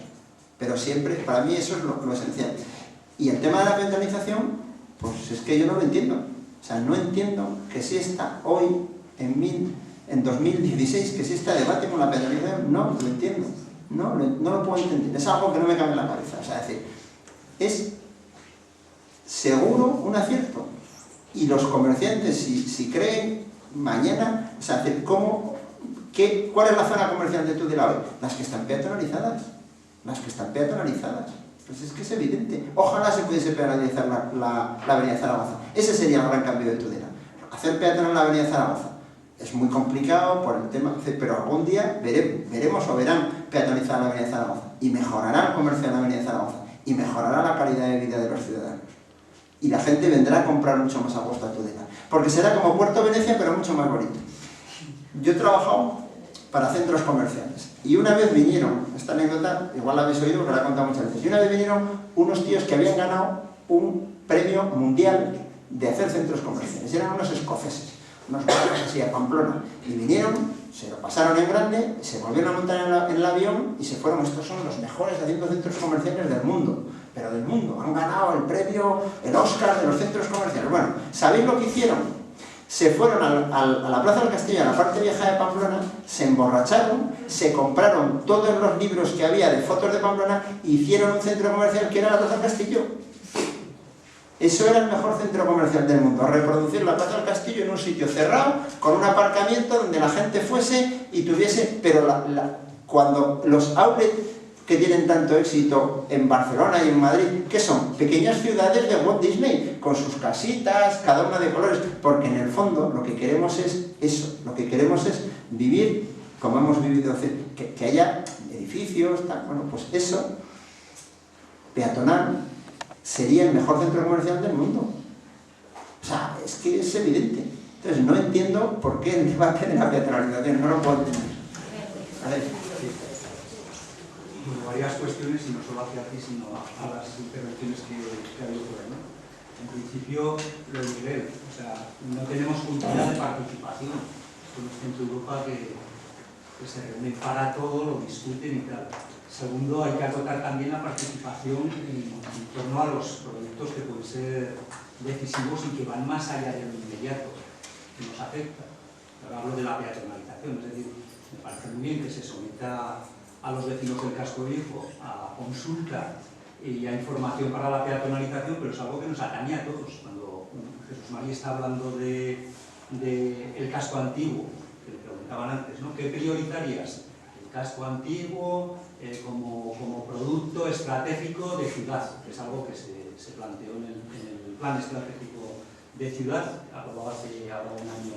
Pero siempre, para mí eso es lo esencial. Y el tema de la peatonalización, pues es que yo no lo entiendo. O sea, no entiendo que si está hoy, en 2016, que si está debate con la peatonalización, no lo entiendo. No lo puedo entender. Es algo que no me cabe en la cabeza. O sea, es decir, es seguro un acierto. Y los comerciantes, si creen mañana, o sea, ¿cuál es la zona comercial de Tudela hoy? Las que están peatonalizadas. Las que están peatonalizadas. Pues es que es evidente. Ojalá se pudiese peatonalizar la avenida Zaragoza. Ese sería el gran cambio de Tudela. Hacer peatonal la avenida Zaragoza es muy complicado por el tema, pero algún día veremos o verán peatonalizar la avenida Zaragoza y mejorará el comercio en la avenida Zaragoza y mejorará la calidad de vida de los ciudadanos. Y la gente vendrá a comprar mucho más a gusto a Tudela. Porque será como Puerto Venecia, pero mucho más bonito. Yo he trabajado para centros comerciales. Y una vez vinieron, esta anécdota, igual la habéis oído porque la he contado muchas veces, y una vez vinieron unos tíos que habían ganado un premio mundial de hacer centros comerciales. Eran unos escoceses, unos barcos así a Pamplona. Y vinieron, se lo pasaron en grande, se volvieron a montar en el avión y se fueron. Estos son los mejores haciendo centros comerciales del mundo. Pero del mundo. Han ganado el premio, el Oscar de los centros comerciales. Bueno, ¿sabéis lo que hicieron? Se fueron a la Plaza del Castillo, a la parte vieja de Pamplona, se emborracharon, se compraron todos los libros que había de fotos de Pamplona e hicieron un centro comercial que era la Plaza del Castillo. Eso era el mejor centro comercial del mundo, reproducir la Plaza del Castillo en un sitio cerrado, con un aparcamiento donde la gente fuese y tuviese... Pero cuando los outlets que tienen tanto éxito en Barcelona y en Madrid, que son pequeñas ciudades de Walt Disney, con sus casitas, cada una de colores, porque en el fondo lo que queremos es eso, lo que queremos es vivir como hemos vivido, que haya edificios, tal. Bueno, pues eso, peatonal, sería el mejor centro comercial del mundo. O sea, es que es evidente. Entonces no entiendo por qué el debate de la peatonalización, no lo puedo entender. A ver. Bueno, varias cuestiones, y no solo hacia ti, sino a las intervenciones que ha habido por ahí, ¿no? En principio, lo de nivel, o sea, no tenemos cultura de participación. Esto no es Centro Europa que se reúne para todo, lo discuten y tal. Segundo, hay que acotar también la participación en torno a los proyectos que pueden ser decisivos y que van más allá de lo inmediato, que nos afecta. Ahora hablo de la peatonalización, es decir, me parece muy bien que se someta a los vecinos del casco viejo a consulta y a información para la peatonalización, pero es algo que nos atañe a todos. Cuando Jesús María está hablando del casco antiguo, que le preguntaban antes, ¿no? ¿Qué prioritarías? El casco antiguo como producto estratégico de ciudad, que es algo que se planteó en el plan estratégico de ciudad, aprobado hace ahora un año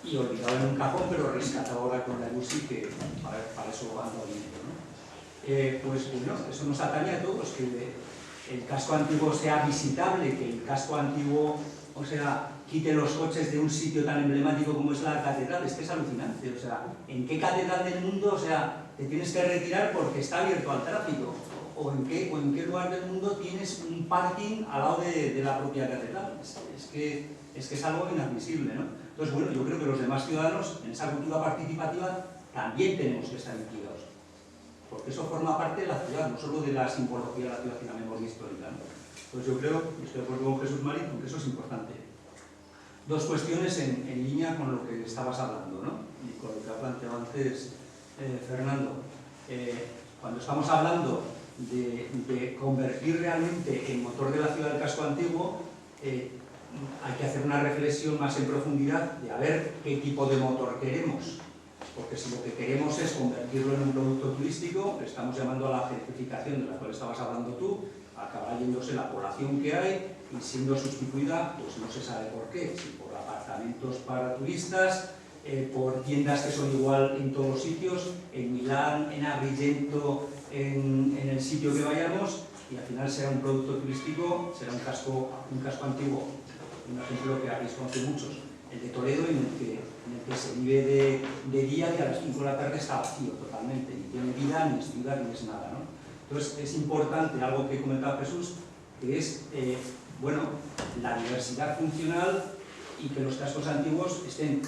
y olvidado en un cajón, pero rescatado ahora con la EBUSI, que para eso anda dinero, ¿no? Pues bueno, eso nos atañe a todos, que el casco antiguo sea visitable, que el casco antiguo, o sea, quite los coches de un sitio tan emblemático como es la catedral. Es que es alucinante, o sea, ¿en qué catedral del mundo, o sea, te tienes que retirar porque está abierto al tráfico? ¿O en qué lugar del mundo tienes un parking al lado de la propia catedral? Es que es algo inadmisible, ¿no? Entonces, bueno, yo creo que los demás ciudadanos en esa cultura participativa también tenemos que estar implicados, porque eso forma parte de la ciudad, no solo de la simbología de la ciudad y la memoria histórica, ¿no? Entonces yo creo, y estoy de acuerdo con Jesús María, que eso es importante. Dos cuestiones en línea con lo que estabas hablando, ¿no? Y con lo que ha planteado antes Fernando. Cuando estamos hablando de convertir realmente el motor de la ciudad del casco antiguo, hay que hacer una reflexión más en profundidad de a ver qué tipo de motor queremos, porque si lo que queremos es convertirlo en un producto turístico, le estamos llamando a la gentrificación de la cual estabas hablando tú, acabará yéndose la población que hay y siendo sustituida, pues no se sabe por qué, si por apartamentos para turistas, por tiendas que son igual en todos los sitios, en Milán, en Agrigento, en el sitio que vayamos, y al final será un producto turístico, será un casco antiguo. Un ejemplo que habéis conocido muchos, el de Toledo, en el que se vive de día y a las 5 de la tarde está vacío totalmente, ni tiene vida, ni es ciudad, ni es nada, ¿no? Entonces es importante, algo que comentaba Jesús, que es bueno, la diversidad funcional y que los cascos antiguos estén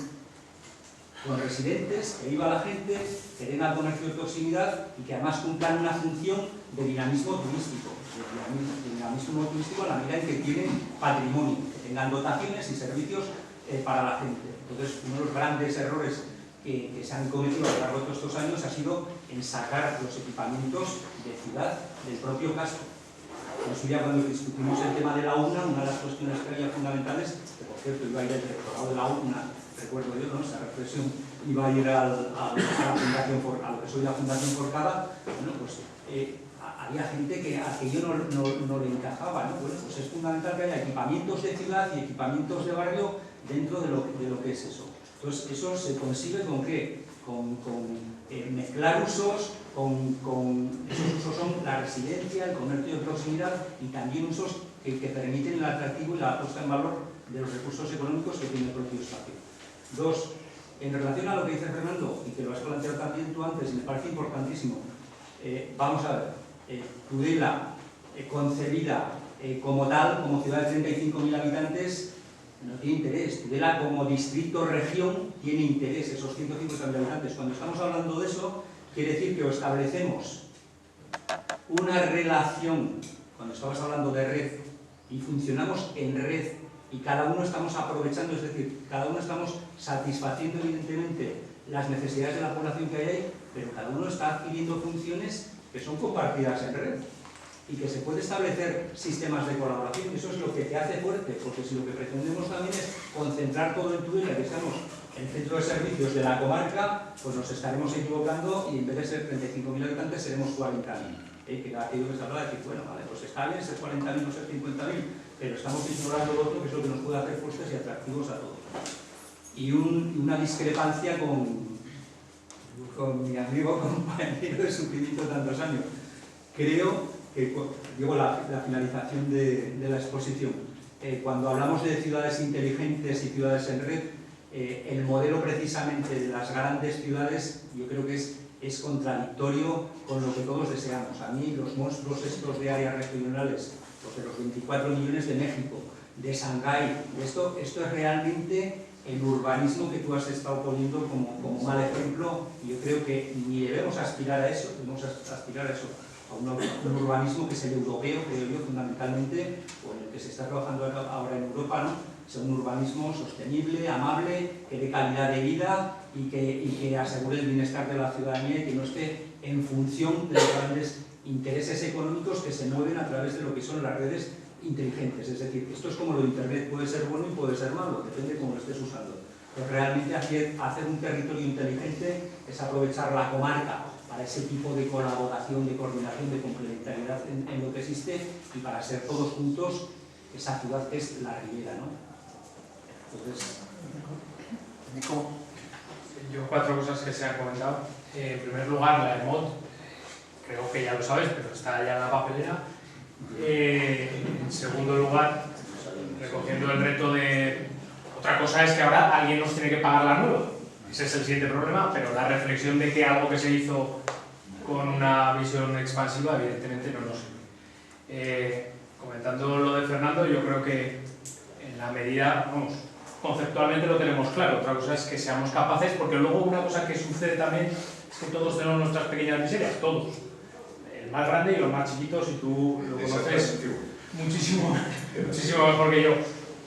con residentes, que viva la gente, que tenga comercio de proximidad y que además cumplan una función de dinamismo turístico, en la medida en que tienen patrimonio, que tengan dotaciones y servicios para la gente. Entonces, uno de los grandes errores que se han cometido a lo largo de todos estos años ha sido en sacar los equipamientos de ciudad del propio casco. En su día, cuando discutimos el tema de la UNA, una de las cuestiones que había fundamentales, que por cierto iba a ir al rectorado de la UNA, recuerdo yo, ¿no? Esa reflexión iba a ir a la fundación, a lo que soy la Fundación Forcada, bueno, pues había gente que a aquello no le encajaba, ¿no? Bueno, pues es fundamental que haya equipamientos de ciudad y equipamientos de barrio dentro de lo que es eso. Entonces, eso se consigue ¿con qué? Con mezclar usos, esos usos son la residencia, el comercio de proximidad y también usos que permiten el atractivo y la puesta en valor de los recursos económicos que tiene el propio espacio. Dos, en relación a lo que dice Fernando, y que lo has planteado también tú antes, y me parece importantísimo, vamos a ver, Tudela, concebida como tal, como ciudad de 35.000 habitantes, no tiene interés. Tudela como distrito-región tiene interés, esos 150.000 habitantes. Cuando estamos hablando de eso, quiere decir que establecemos una relación, cuando estamos hablando de red, y funcionamos en red, y cada uno estamos aprovechando, es decir, cada uno estamos satisfaciendo evidentemente las necesidades de la población que hay ahí, pero cada uno está adquiriendo funciones que son compartidas en red y que se puede establecer sistemas de colaboración. Eso es lo que te hace fuerte, porque si lo que pretendemos también es concentrar todo en Tudela, que estamos en centro de servicios de la comarca, pues nos estaremos equivocando y en vez de ser 35.000 habitantes seremos 40.000. Que era aquello que se hablaba de decir, bueno, vale, pues está bien ser 40.000 o ser 50.000, pero estamos ignorando lo otro, que es lo que nos puede hacer fuertes y atractivos a todos. Y una discrepancia con mi amigo, compañero de sufrimiento de tantos años. Creo que, digo, la finalización de la exposición, cuando hablamos de ciudades inteligentes y ciudades en red, el modelo precisamente de las grandes ciudades yo creo que es contradictorio con lo que todos deseamos. A mí los monstruos estos de áreas regionales, los de los 24 millones de México, de Shanghái, esto es realmente el urbanismo que tú has estado poniendo como mal ejemplo, y yo creo que ni debemos aspirar a eso, a un urbanismo que es el europeo, creo yo, fundamentalmente, o en el que se está trabajando ahora en Europa, ¿no? Sea un urbanismo sostenible, amable, que dé calidad de vida y que asegure el bienestar de la ciudadanía y que no esté en función de los grandes intereses económicos que se mueven a través de lo que son las redes inteligentes. Es decir, esto es como lo de Internet, puede ser bueno y puede ser malo, depende de cómo lo estés usando. Pero realmente hacer un territorio inteligente es aprovechar la comarca para ese tipo de colaboración, de coordinación, de complementariedad en lo que existe y para ser todos juntos esa ciudad que es la Ribera, ¿no? Entonces, yo 4 cosas que se han comentado. En primer lugar, la EMOT, creo que ya lo sabes, pero está ya en la papelera. En segundo lugar, recogiendo el reto de... Otra cosa es que ahora alguien nos tiene que pagar la nueva. Ese es el siguiente problema, pero la reflexión de que algo que se hizo con una visión expansiva, evidentemente no nos sirve. Comentando lo de Fernando, yo creo que en la medida, vamos, conceptualmente lo tenemos claro. Otra cosa es que seamos capaces, porque luego una cosa que sucede también es que todos tenemos nuestras pequeñas miserias, todos. El más grande y los más chiquitos, y tú lo conoces muchísimo mejor que yo.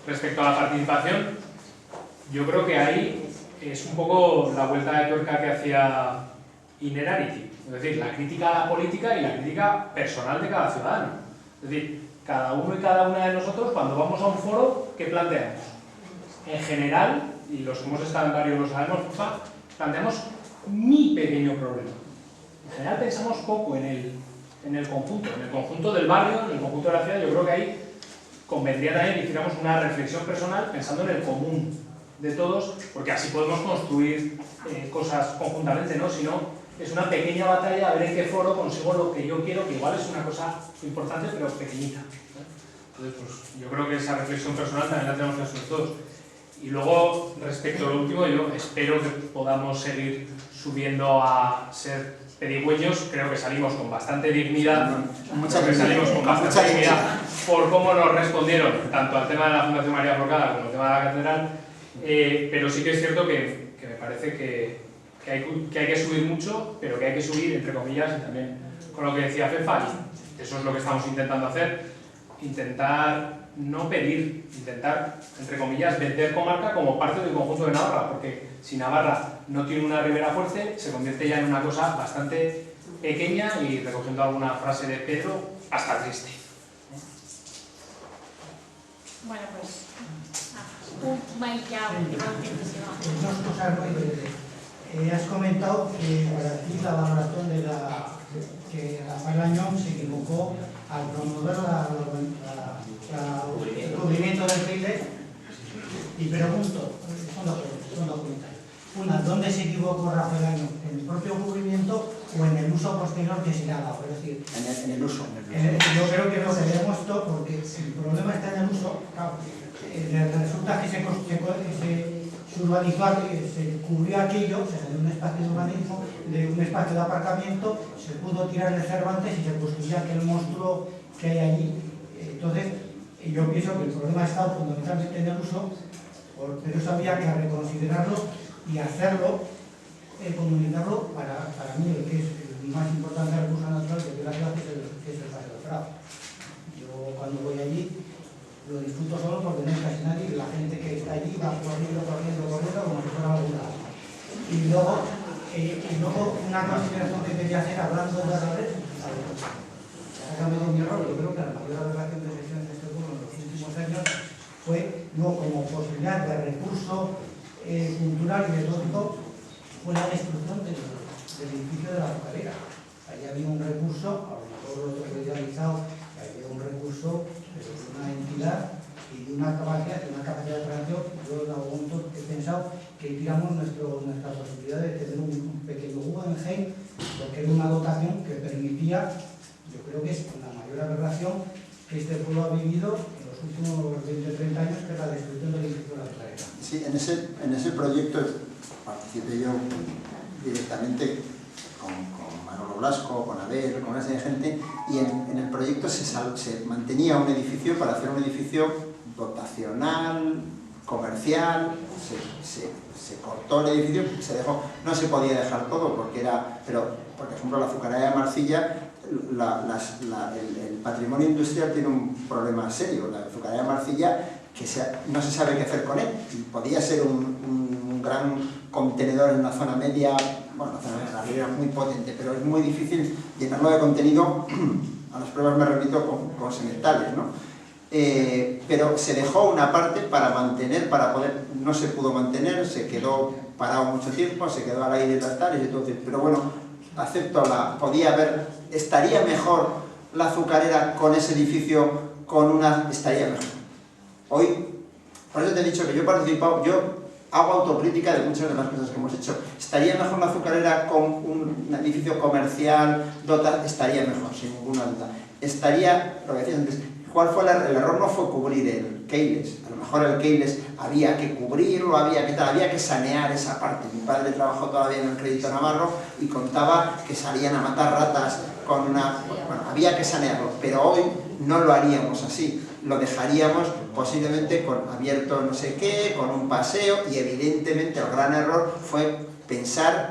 Respecto a la participación, yo creo que ahí es un poco la vuelta de tuerca que hacía Inerarity, es decir, la crítica a la política y la crítica personal de cada ciudadano. Es decir, cada uno y cada una de nosotros, cuando vamos a un foro, ¿qué planteamos? En general, y los que hemos estado en varios lo sabemos, planteamos mi pequeño problema. En general pensamos poco en el conjunto del barrio, en el conjunto de la ciudad. Yo creo que ahí convendría también que hiciéramos una reflexión personal pensando en el común de todos, porque así podemos construir cosas conjuntamente, ¿no? Si no, es una pequeña batalla a ver en qué foro consigo lo que yo quiero, que igual es una cosa importante pero pequeñita, ¿no? Entonces, pues, yo creo que esa reflexión personal también la tenemos que hacer todos. Y luego, respecto a lo último, yo espero que podamos seguir subiendo a ser pedigüeños. Creo que salimos con bastante dignidad, por cómo nos respondieron, tanto al tema de la Fundación María Forcada como al tema de la catedral, pero sí que es cierto que me parece que hay que subir mucho, pero que hay que subir, entre comillas, y también con lo que decía Fefa, y eso es lo que estamos intentando hacer, intentar no pedir, intentar, entre comillas, vender comarca como parte del conjunto de Navarra, porque si Navarra no tiene una ribera fuerte, se convierte ya en una cosa bastante pequeña y, recogiendo alguna frase de Pedro, hasta triste. Bueno, pues, dos cosas muy breves. Has comentado que para ti la valoración de que Rafael Añón se equivocó al promover el cubrimiento del Riles, y pregunto, son dos comentarios. Una, ¿dónde se equivocó Rafael Añón? ¿En el propio cubrimiento o en el uso posterior que se le ha dado? Es decir, en el uso. Yo creo que lo que vemos esto, porque el problema está en el uso, claro, resulta que se urbanizó, se cubrió aquello, se generó un espacio de urbanismo, de un espacio de aparcamiento, se pudo tirar el Cervantes y se construyó aquel monstruo que hay allí. Entonces, yo pienso que el problema ha estado fundamentalmente en el uso, pero eso había que reconsiderarlo y hacerlo, comunicarlo para mí, el que es el más importante recurso natural que la ciudad es el Paseo del Prado. Yo cuando voy allí lo disfruto solo porque no hay casi nadie y la gente que está allí va corriendo como si fuera algún lado. Y luego una consideración que quería hacer hablando de errores, ha cambiado mi error. Yo creo que la mayor aberración de sección de este pueblo en los últimos años fue, no como posibilidad de recurso cultural y de todo tipo, fue la destrucción del edificio de la azucarera. Ahí había un recurso, a lo mejor lo he idealizado, había un recurso de una entidad y de una capacidad de reacción. Yo en algún momento he pensado que tiramos nuestra posibilidad de tener un pequeño Guggenheim, porque era una dotación que permitía, yo creo que es la mayor aberración que este pueblo ha vivido en los últimos 20-30 años, que es la destrucción del edificio de la azucarera. Sí, en ese proyecto participé yo directamente con Manolo Blasco, con Abel, con una serie de gente, y en el proyecto se mantenía un edificio para hacer un edificio dotacional, comercial, se cortó el edificio, se dejó, no se podía dejar todo porque era, pero por ejemplo la azucarera de Marcilla, el patrimonio industrial tiene un problema serio. La azucarera de Marcilla, no se sabe qué hacer con él. Podía ser un gran contenedor en la zona media, bueno, la zona media arriba es muy potente, pero es muy difícil llenarlo de contenido. A las pruebas me repito con sementales, ¿no? Pero se dejó una parte para mantener, no se pudo mantener, se quedó parado mucho tiempo, se quedó al aire de altares y todo, pero bueno, acepto estaría mejor la azucarera con ese edificio, estaría mejor. Hoy, por eso te he dicho que yo he participado, yo hago autocrítica de muchas de las cosas que hemos hecho. ¿Estaría mejor la azucarera con un edificio comercial, estaría mejor, sin ninguna duda. Lo que decías antes, ¿cuál fue el error? No fue cubrir el Keiles. A lo mejor el Keiles había que cubrirlo, había que sanear esa parte. Mi padre trabajó todavía en el Crédito Navarro y contaba que salían a matar ratas con una... Bueno, había que sanearlo, pero hoy no lo haríamos así. Lo dejaríamos posiblemente abierto no sé qué, con un paseo, y evidentemente el gran error fue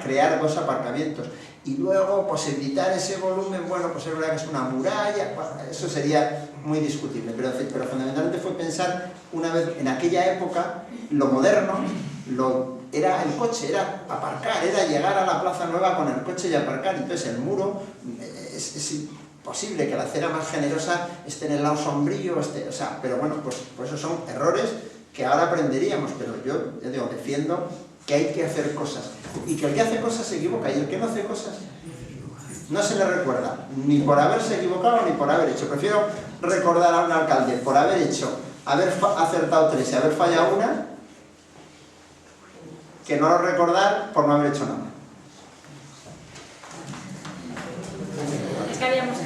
crear 2 aparcamientos. Y luego posibilitar ese volumen, bueno, pues es verdad que es una muralla, bueno, eso sería muy discutible, pero fundamentalmente fue pensar, una vez, en aquella época, lo moderno era el coche, era aparcar, era llegar a la Plaza Nueva con el coche y aparcar. Entonces el muro es imposible que la acera más generosa esté en el lado sombrío, pero bueno, pues esos son errores que ahora aprenderíamos, pero yo, ya digo, defiendo que hay que hacer cosas, y que el que hace cosas se equivoca, y el que no hace cosas no se le recuerda, ni por haberse equivocado ni por haber hecho. Prefiero recordar a un alcalde por haber acertado 3 y haber fallado una, que no recordar por no haber hecho nada. Es que habíamos...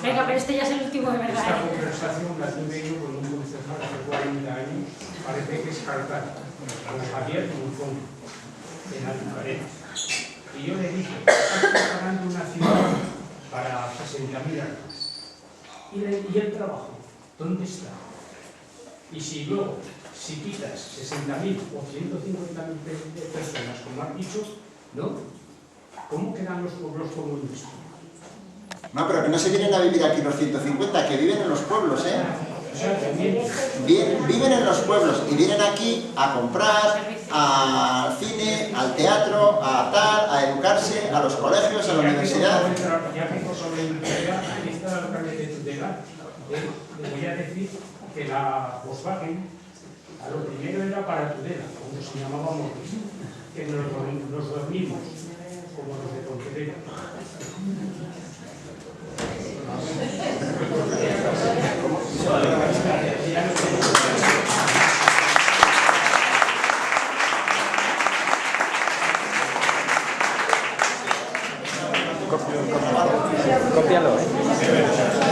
Venga, pero este ya es el último de verdad. Esta conversación la tuve yo con un concejal hace 40 años, parece que es carta, con Javier Monzón, en Alcaret. Y yo le dije, estás preparando una ciudad para 60.000 años. ¿Y el trabajo? ¿Dónde está? Y si luego, si quitas 60.000 o 150.000 personas, como has dicho, ¿no? ¿Cómo quedan los pueblos como el nuestro? No, pero que no se vienen a vivir aquí los 150, que viven en los pueblos, ¿eh? Viven en los pueblos y vienen aquí a comprar, al cine, al teatro, a tal, a educarse, a los colegios, a la universidad. Ya que sobre el Tudela, ahí está el alcalde de Tudela, le voy a decir que la Volkswagen, a lo primero era para Tudela, cuando se llamaba Morris, que nos dormimos, como los de Pontevedra. Cópialo, ¿eh?